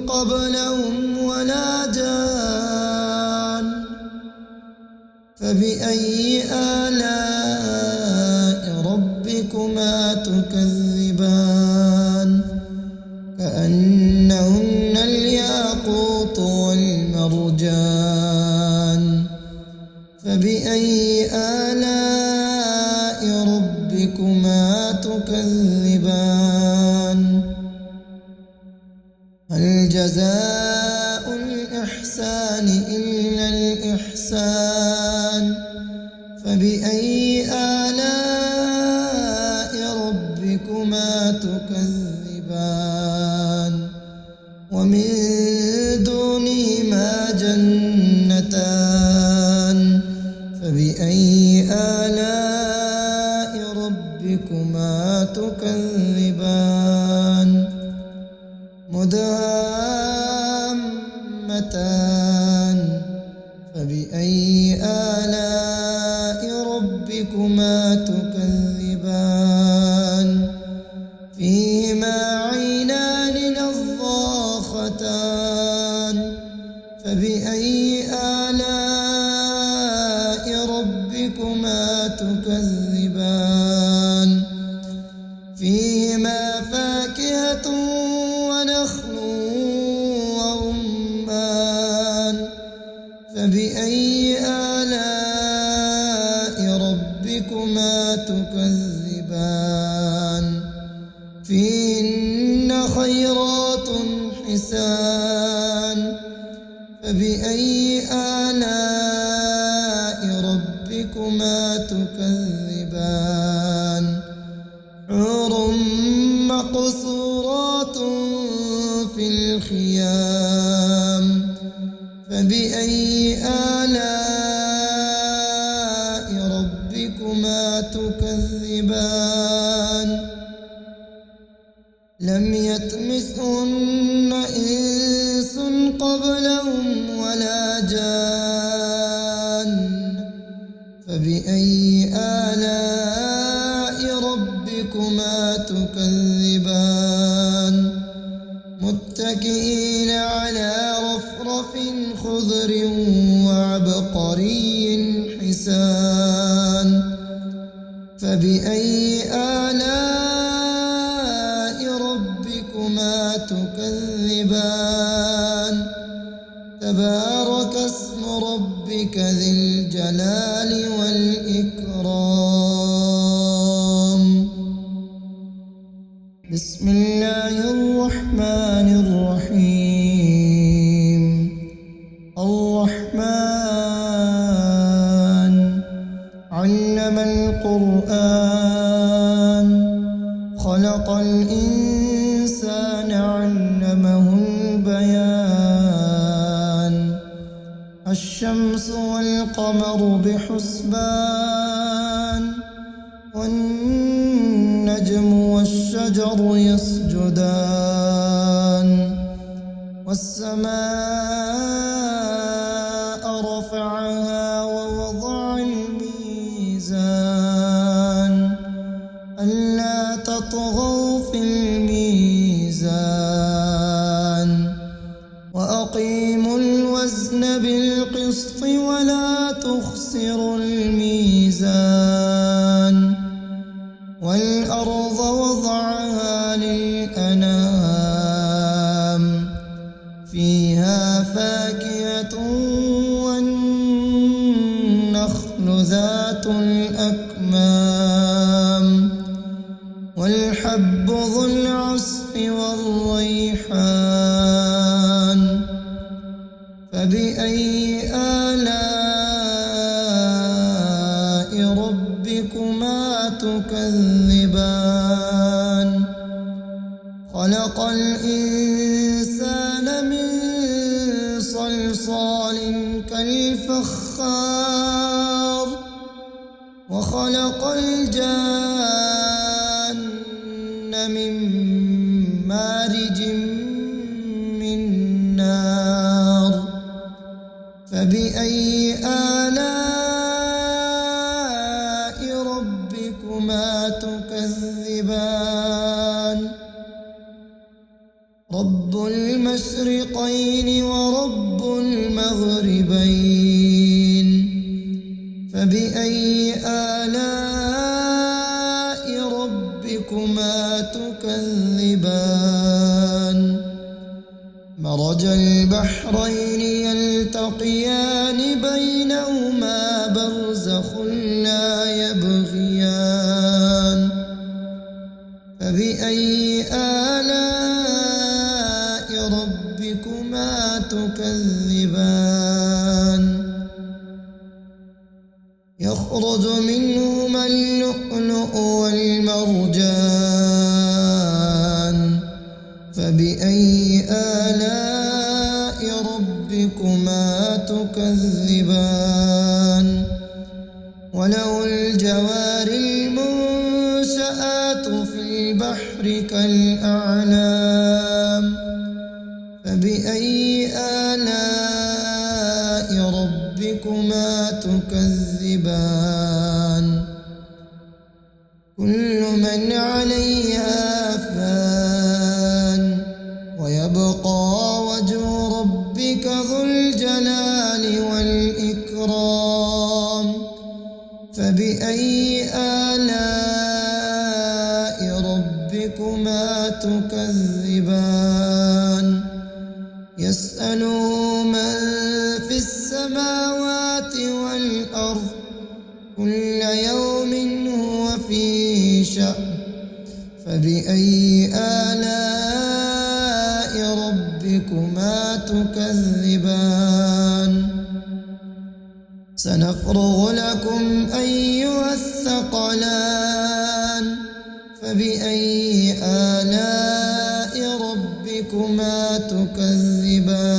قبلهم ولا جان فبأي آلاء ربكما تكذبان كأنهن الياقوت والمرجان فبأي آلاء ربكما تكذبان هل جزاء الإحسان إلا الإحسان فبأي آلاء ربكما تكذبان ومن دونهما جنتان فبأي آلاء ربكما تكذبان مدهامتان فبأي آلاء ربكما تكذبان فيهما عينان نضاختان فبأي آلاء ربكما تكذبان فيهما فاكهة ونخل ورمان فبأي آلاء ربكما تكذبان فيهن خيرات والحسان فبأي آلاء ربكما تكذبان حور مقصورات في الخيام فبأي آلاء ربكما تكذبان لم يطمثهن إنس قبلهم ولا جان فبأي آلاء ربكما تكذبان متكئين على رفرف خضر وعبقري حسان فبأي آلاء ربكما تكذبان تبارك اسم ربك ذي الجلال والإكرام بسم الله الرحمن الرحيم الرحمن علم القرآن خلق الإنسان علمه البيان الشمس والقمر بحسبان والنجم والشجر يسجدان والسماء رفعها ووضع الميزان ألا تطغوا في الميزان وأقيموا الوزن بالقسط ولا تخسروا الميزان والأرض وضعها للأنام فيها فاكهة والنخل ذات الأكمام والحب ذو العصف والريحان فبأي آلاء ربكما تكذبان خلق الإنسان من صلصال كالفخار وخلق الجان من مارج من نار فبأي آلاء ربكما تكذبان رب المشرقين ورب المغربين فبأي آلاء ربكما تكذبان مرج البحرين يلتقيان بينهما برزخ لا يبغيان فبأي آلاء ربكما تكذبان يخرج منهما اللؤلؤ والمرجان فبأي آلاء ربكما تكذبان وله الجوار المنشآت في البحر كالأعلام فبأي آلاء ربكما تكذبان كل من عليها فان ويبقى وجه ربك ذو الجلال والإكرام فبأي آلاء ربكما تكذبان يسأله من في السماوات والأرض كل يوم هو في شأن فبأي آلاء ربكما سنفرغ لكم أيها الثقلان فبأي آلاء ربكما تكذبان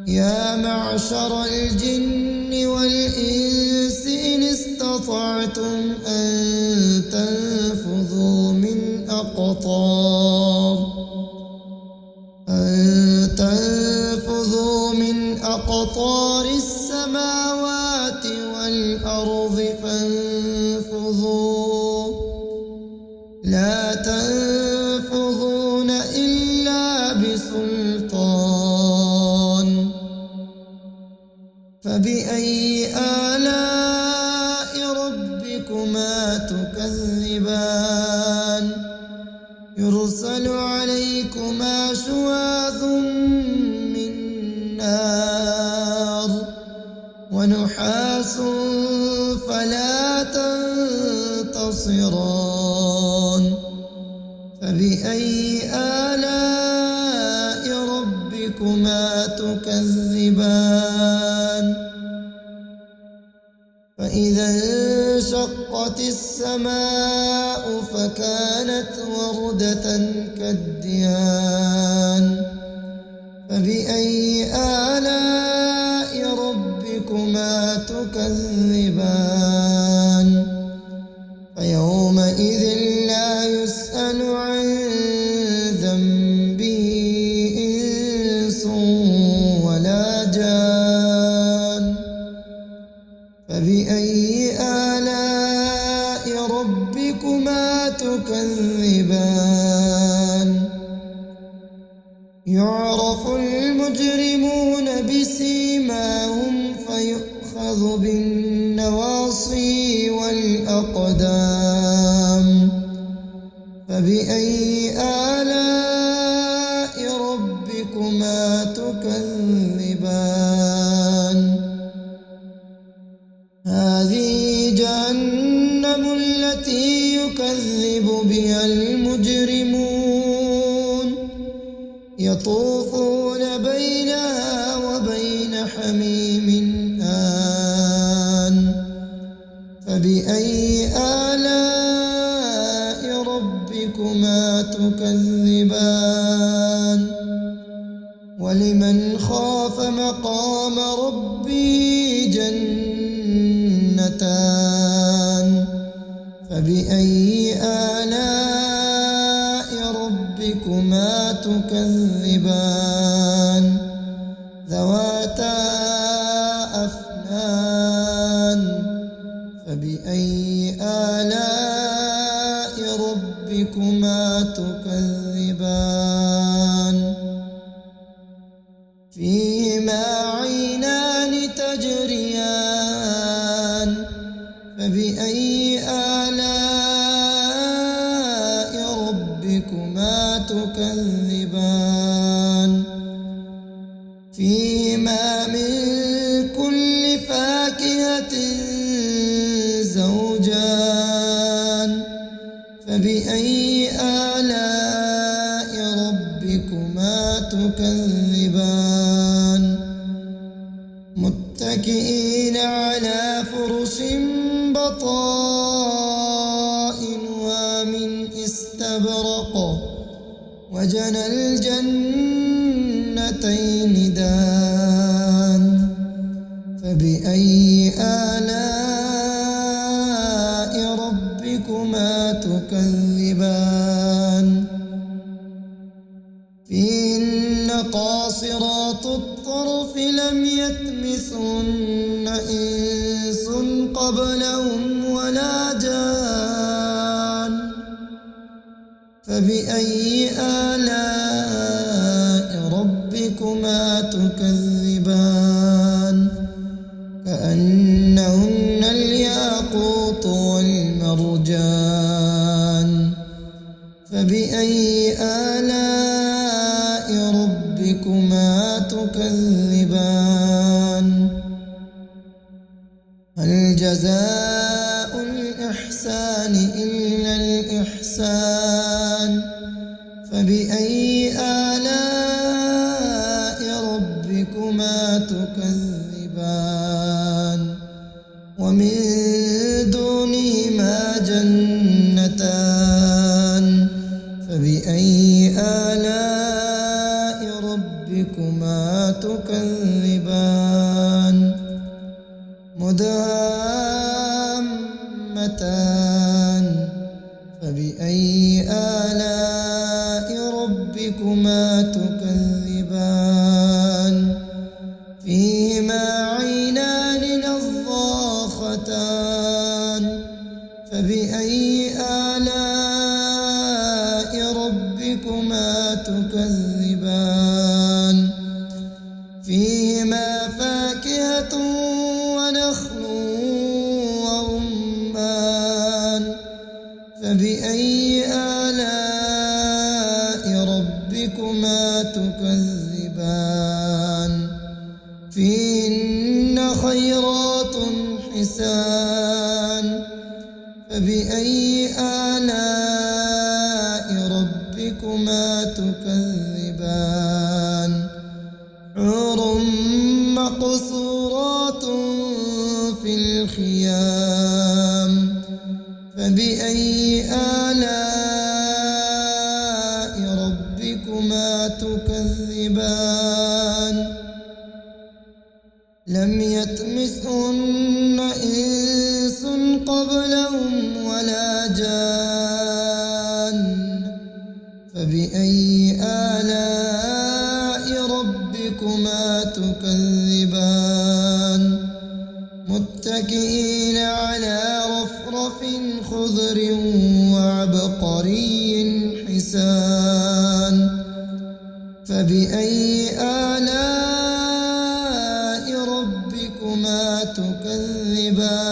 يا معشر الجن والإنس إن استطعتم أن تنفذوا من أقطار السماوات والأرض فانفذوا لا تنفذون إلا بسلطان فبأي آلاء ربكما تكذبان يرسل عليكما شواظ من نار ونحاس فلا تنتصران فبأي آلاء ربكما تكذبان فإذا انشقت السماء فكانت وردة كالدهان فبأي آلاء ربكما تكذبان فيومئذ لا يسأل عن ذنبه إنس ولا جان فبأي آلاء ربكما تكذبان يعرف المجرمون بسيماهم فيؤخذ بالنواصي والأقدام فبأي آلاء ربكما تكذبان هذه جهنم التي يكذب بها المجرمون يطوفون بينها وبين حميم آن فبأي آلاء ربكما تكذبان ولمن خاف مقام ربي جنتان فبأي آلاء ربكما تكذبان ذواتا أفنان فبأي آلاء ربكما تكذبان فيهما عينان تجريان فبأي آلاء ربكما تكذبان فيهما من كل فاكهة زوجان فبأي آلاء ربكما تكذبان متكئين على فرش بطائنها من استبرق وجنى الجنتين دان فبأي آلاء ربكما تكذبان فيهن قاصرات الطرف لم يطمثهن إنس قبلهم ولا جان فبأي آلاء ربكما تكذبان كأنهن الياقوت والمرجان فبأي آلاء ربكما تكذبان هل جزاء الإحسان إلا الإحسان فبأي آلاء ربكما تكذبان تكذبان ومن دونهما جنتان فبأي آلاء ربكما تكذبان مدهامتان فبأي آلاء ربكما تكذبان فيهما عينان نضاختان فبأي آلاء ربكما تكذبان فيهما فاكهة ونخل ورمان فبأي آلاء ربكما تكذبان فيهن خيرات حسان فبأي آلاء ربكما تكذبان حور مقصورات في الخيام فبأي آلاء ربكما تكذبان لم يطمثهن إنس قبلهم ولا جان فبأي آلاء ربكما تكذبان متكئين على رفرف خضر وعبقري حسان فبأي آلاء ربكما تكذبان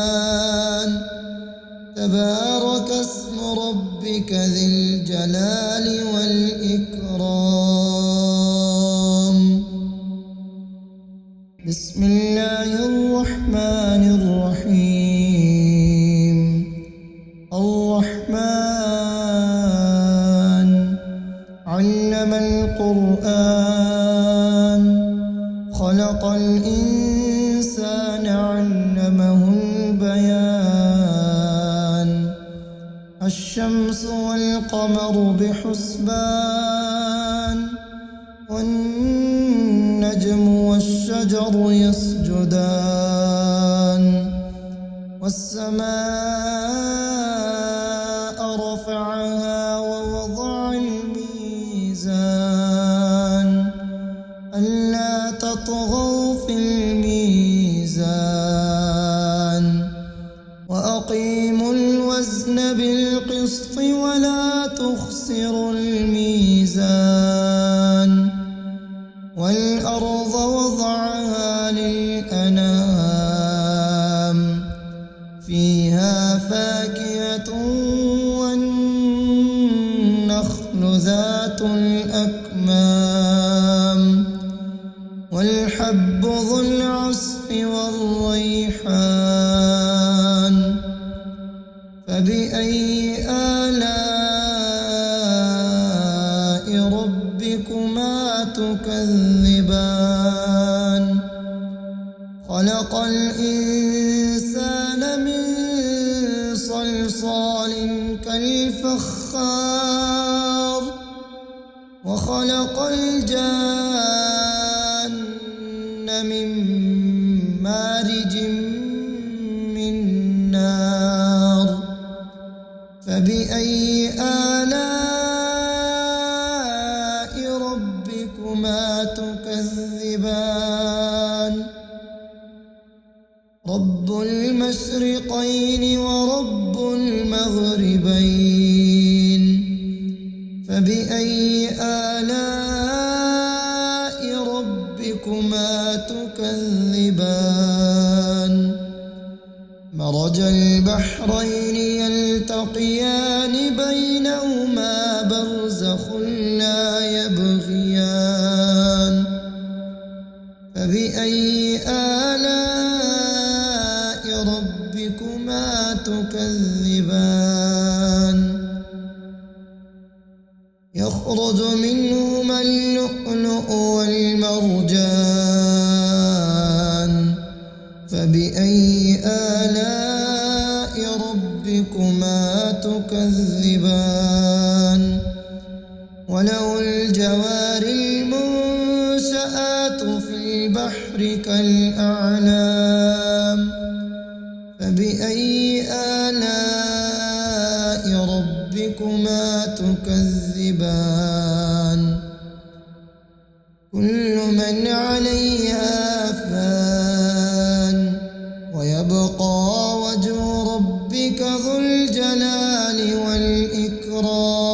تبارك اسم ربك ذي الجلال والإكرام بسم الله الرحمن الرحيم الرحمن علم القرآن خلق الإنسان علمه البيان الشمس والقمر بحسبان والنجم والشجر يسجدان والسماء رفعها ووضع الميزان ألا تطغوا في الميزان وأقيموا الوزن بالقسط ولا تخسروا الميزان والأرض وضعها للأنام فيها فاكهة والنخل ذات الأكمام والحب ذو العصف والريحان فبأي آلاء ربكما تكذبان خلق الإنسان من صلصال كالفخار وخلق الجان من مارج من نار فبأي آلاء ربكما تكذبان رب المشرقين ورب المغربين فبأي آلاء ربكما تكذبان مرج البحرين يلتقيان بينهما برزخ لا يبغيان فبأي آلاء ربكما تكذبان يخرج منهما اللؤلؤ والمرجان فبأي آلاء ربكما تكذبان وله الجوار المنشآت في البحر كالأعلام فبأي آلاء ربكما تكذبان كل من عليها فان ويبقى وجه ربك ذو الجلال والإكرام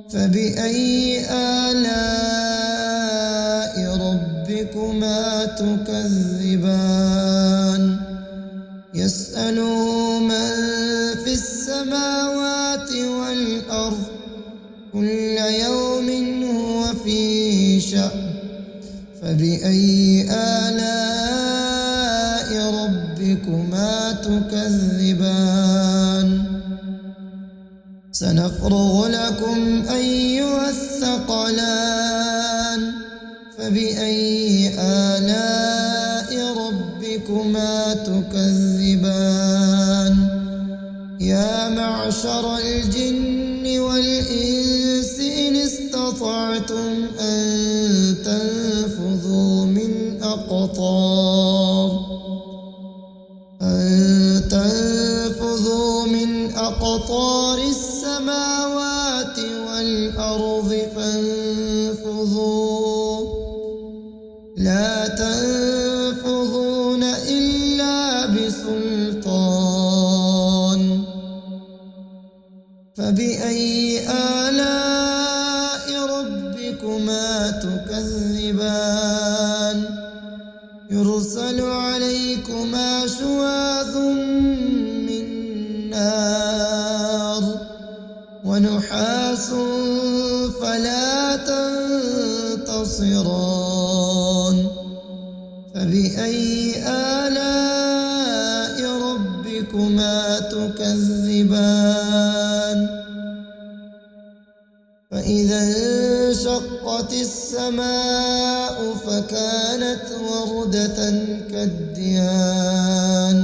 فبأي آلاء ربكما تكذبان يسأله من في السماوات والأرض كل يوم هو في شأن فبأي آلاء ربكما تكذبان سنفرغ لكم أيها الثقلان فبأي آلاء ربكما تكذبان يا معشر الجن والإنس إن استطعتم أن تنفذوا من أقطار السماوات والأرض فانفذوا لا تنفذون إلا بسلطان فبأي آلاء ربكما تكذبان يرسل عليكما شواظ من نار ونحاس فلا تنتصران فبأي آلاء ربكما تكذبان فإذا انشقت السماء فكانت وردة كالدهان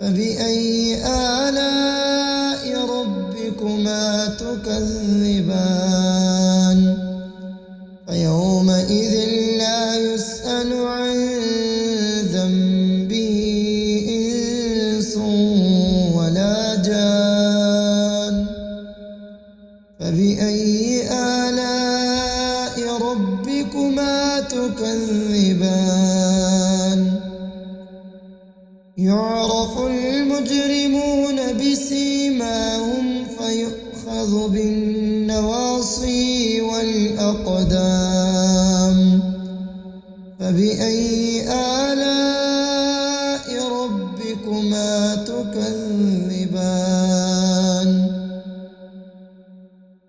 فبأي آلاء ربكما تكذبان فيومئذ لا يسأل عن ذنبه إنس ولا جان فبأي آلاء ربكما تكذبان يعرف المجرمون بسيماهم فيؤخذ بالنواصي والأقدام فبأي آلاء ربكما تكذبان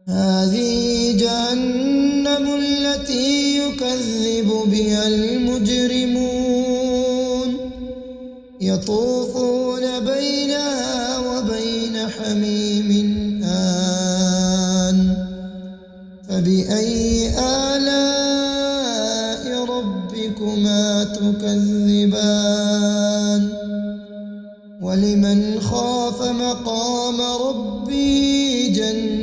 هذه جهنم التي يكذب بها المجرمون يطوفون بينها وبين حميم آن فبأي آلاء ربكما تكذبان ولمن خاف مقام ربه جنتان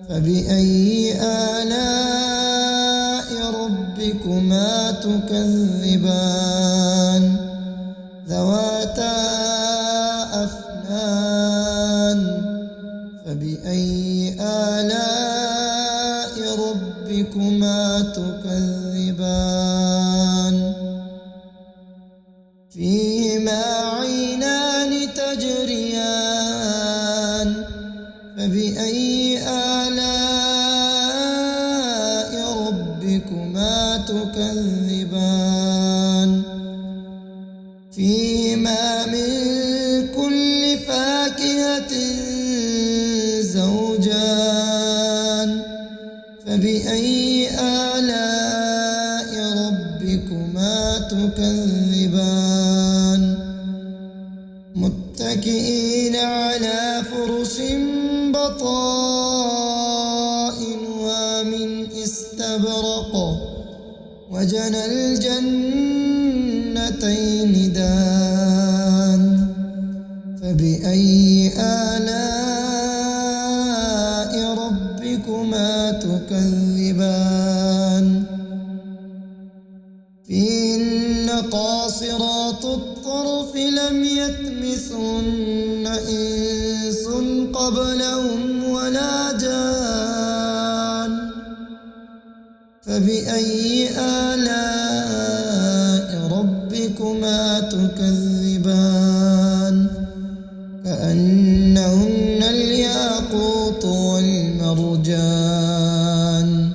فبأي آلاء ربكما تكذبان ذواتا أفنان فبأي آلاء ربكما تكذبان فيهما عينان تجريان فبأي آلاء ربكما تكذبان فيهما من كل فاكهة زوجان فبأي آلاء ربكما تكذبان متكئين على فرش بطائنها من استبرق وجنى الجنتين دان فبأي آلاء ربكما تكذبان فيهن قاصرات الطرف لم يطمثهن إنس قبلهم ولا جان فبأي آلاء ربكما تكذبان كأنهن الياقوت والمرجان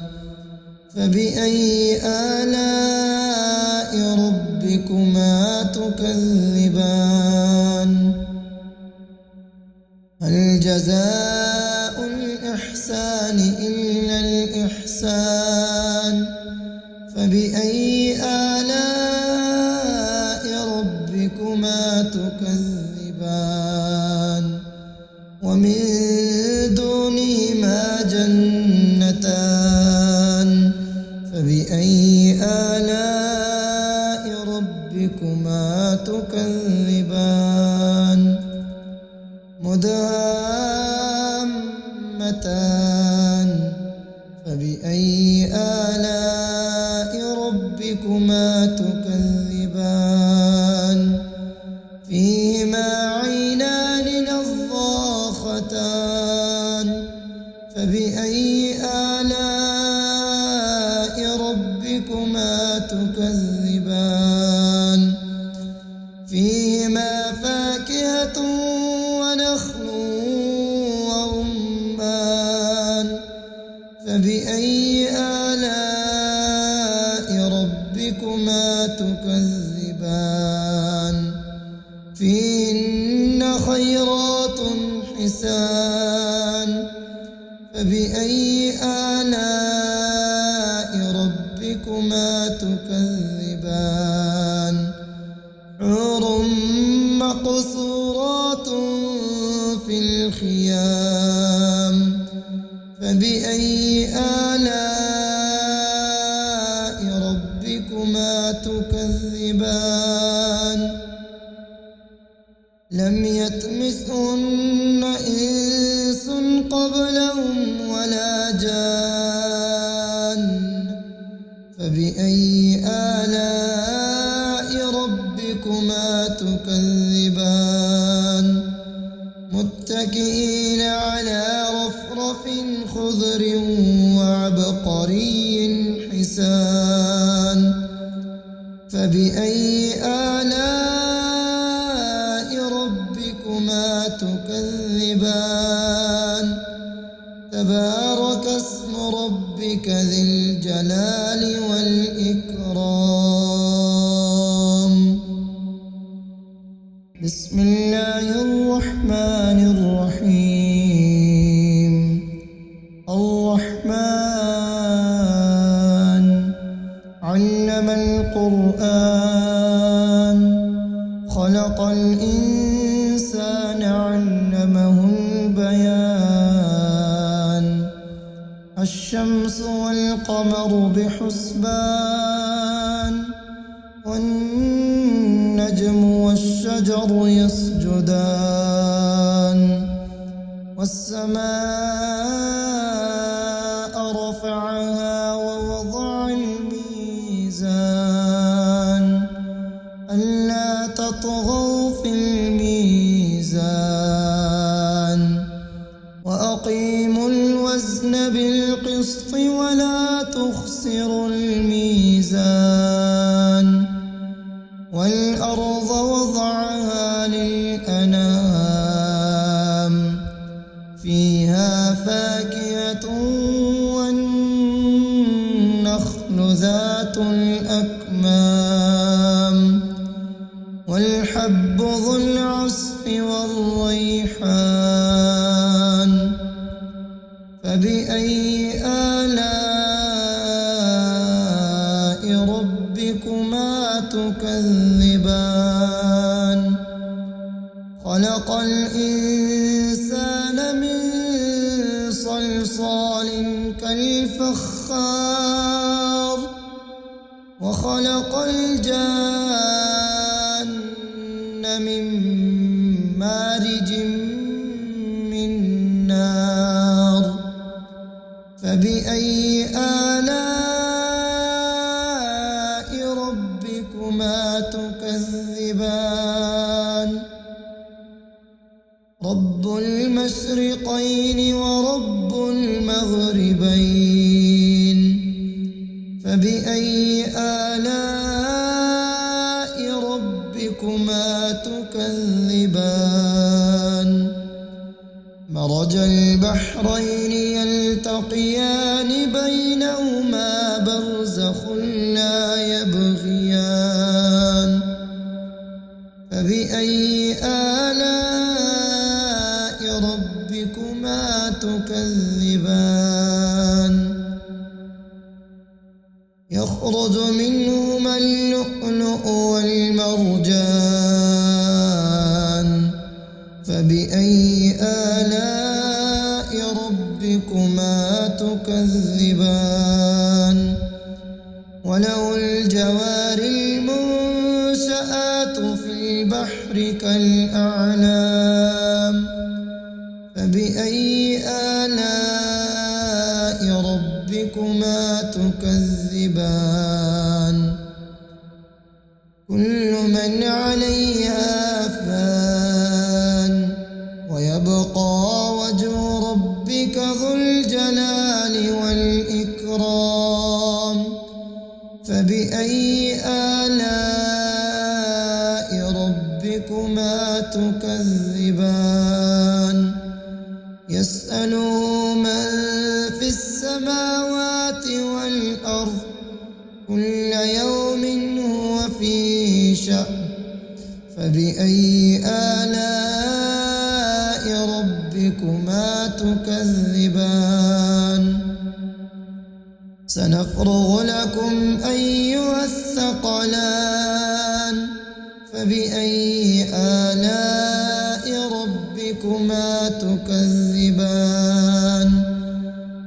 فبأي آلاء ربكما تكذبان هل جزاء الإحسان إلا الإحسان فبأي آلاء ربكما تكذبان ومن دونهما جنتان فبأي آلاء ربكما تكذبان مدهامتان فبأي آلاء ربكما تكذبان فيهما عينان نضاختان فبأي آلاء ربكما تكذبان فيهما فاكهة ونخل ورمان فبأي آلاء ربكما تكذبان فيهن خيرات حسان فبأي آلاء ربكما تكذبان حور مقصورات في الخيام فبأي آلاء ربكما تكذبان لم يطمثهن إنس قبلهم ولا جان فبأي آلاء ربكما تكذبان متكئين على رفرف خضر وعبقري حسان فبأي آلاء ربكما تكذبان تبارك اسم ربك ذي الجلال والإكرام بسم الله الرحمن الرحيم الرحمن علم القرآن خلق الإنسان علمه البيان الشمس والقمر بحسبان والنجم والشجر يسجدان والسماء رفعها ووضع الميزان ألا تطغوا في الميزان وأقيموا الوزن بالقسط ولا تخسروا الميزان والأرض وضعها للأنام فيها فاكهة والنخل ذات الأكمام والحب ذو العصف والريحان فبأي آلاء ربكما تكذبان خلق الإنسان من صلصال كالفخار وخلق الجان من مارج من نار فبأي آلاء ربكما تكذبان رب المشرقين ورب المغربين فبأي آلاء ربكما تكذبان مرج البحرين يلتقيان بينهما برزخ لا يبغيان فبأي آلاء ربكما تكذبان يخرج منهما اللؤلؤ والمرجان فبأي آلاء ربكما تكذبان وله الجوار المنشآت في البحر كالأعلام فبأي آلاء ربكما تكذبان كل من عليها فان ويبقى وجه ربك ذو الجلال والإكرام فبأي آلاء ربكما تكذبان يسأله من في السماوات والأرض كل يوم هو في شأن فبأي آلاء ربكما تكذبان سنفرغ لكم أيها الثقلان فبأي آلاء ربكما تكذبان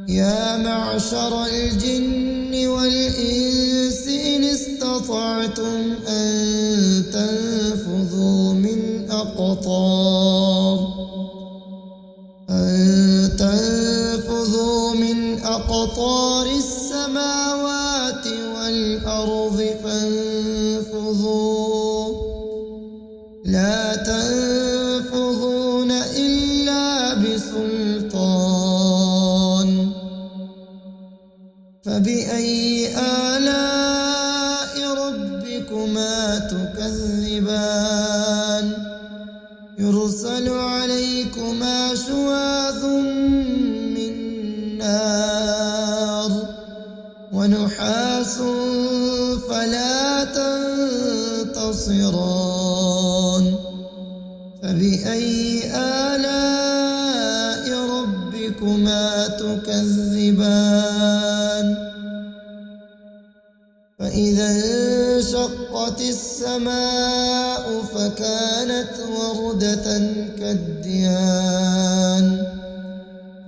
يا معشر الجن والإنس إن استطعتم أن تنفذوا من أقطار السماوات والأرض فانفذوا لا تنفذون إلا بسلطان فبأي آلاء ربكما تكذبان يرسل عليكما شواظ من نار ونحاس فلا تنتصران فبأي آلاء ربكما تكذبان فإذا انشقت السماء فكانت وردة كالدهان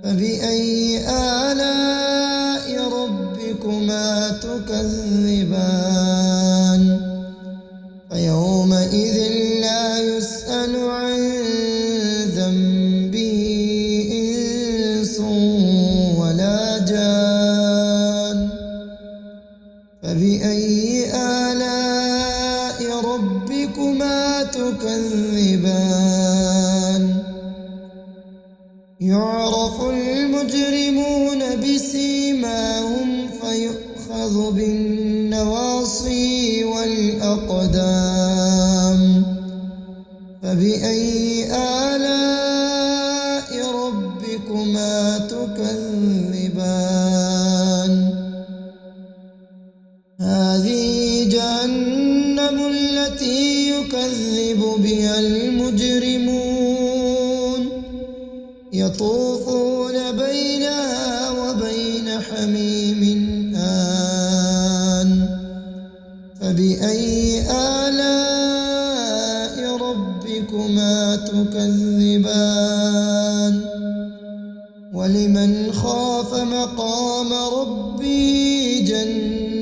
فبأي آلاء ربكما تكذبان فيومئذ لا يسأل عن ذنبه إنس ولا جان فبأي آلاء ربكما تكذبان يعرف المجرمون بسيماهم فيؤخذ بالنواصي والأقدام فبأي آلاء ربكما تكذبان هذه جهنم التي يكذب بها المجرمون يطوفون بينها وبين حميم آن فبأي آلاء ربكما تكذبان ولمن خاف مقام ربه جنتان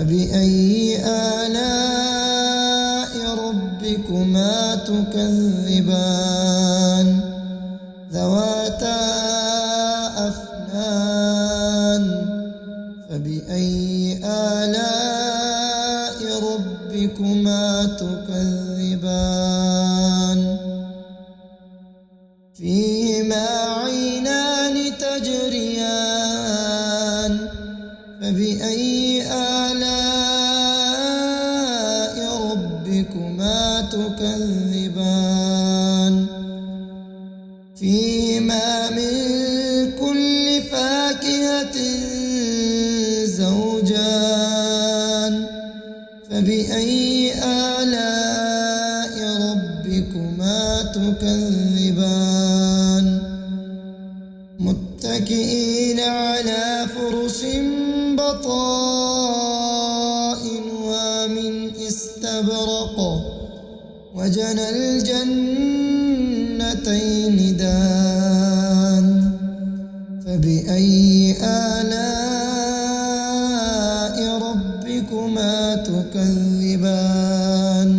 فبأي آلاء ربكما تكذبان ذواتا أفنان فبأي آلاء ربكما تكذبان فيهما عينان تجريان فبأي آلاء ربكما تكذبان فيهما من كل فاكهة زوجان فبأي آلاء ربكما تكذبان متكئين على فرش بطائنها من استبرق وجنى الجنتين دان فبأي آلاء ربكما تكذبان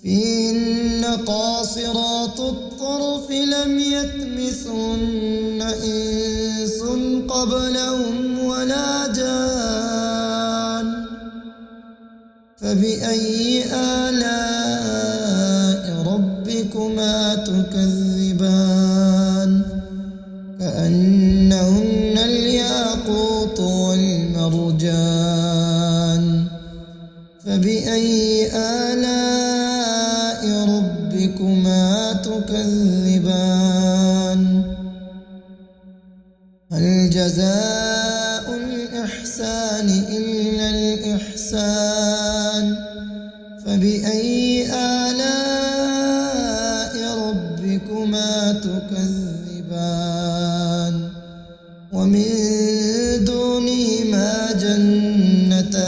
فيهن قاصرات الطرف لم يطمثهن إنس قبلهم ولا جان فبأي آلاء ربكما تكذبان كأنهن الياقوت والمرجان فبأي آلاء ربكما تكذبان هل جزاء الإحسان إلا الإحسان فبأي آلاء ربكما تكذبان ومن دونهما جنتان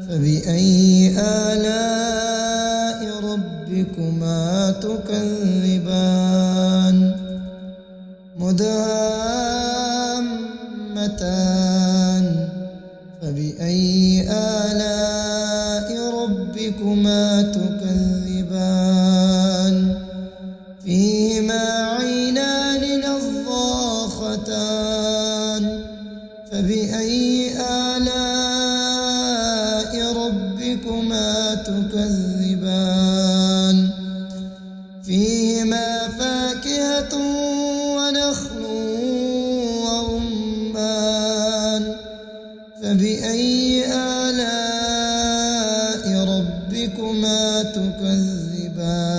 فبأي آلاء ربكما تكذبان مدهامتان فبأي آلاء ربكما تكذبان فيهما عينان نضاختان فبأي آلاء ربكما تكذبان فيهما فاكهة ونخل ورمان فبأي آلاء ربكما تكذبان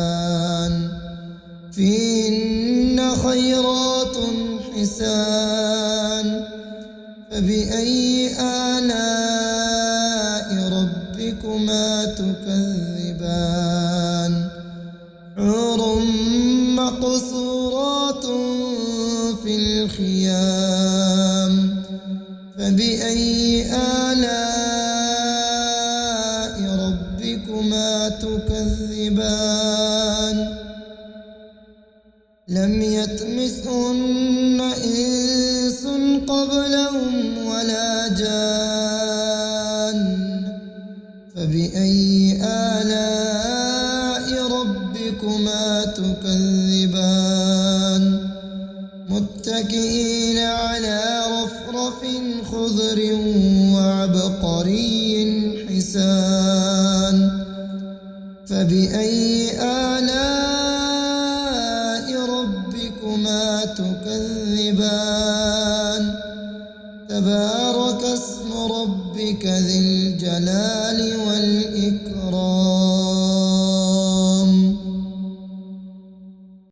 فيهن خيرات حسان فبأي آلاء ربكما تكذبان حور مقصورات في الخيام فبأي آلاء ربكما تكذبان لم يطمثهن إنس قبلهم ولا جان فبأي آلاء ربكما تكذبان متكئين على رفرف خضر وعبقري حسان فبأي آلاء ربكما تكذبان تبارك اسم ربك ذي الجلال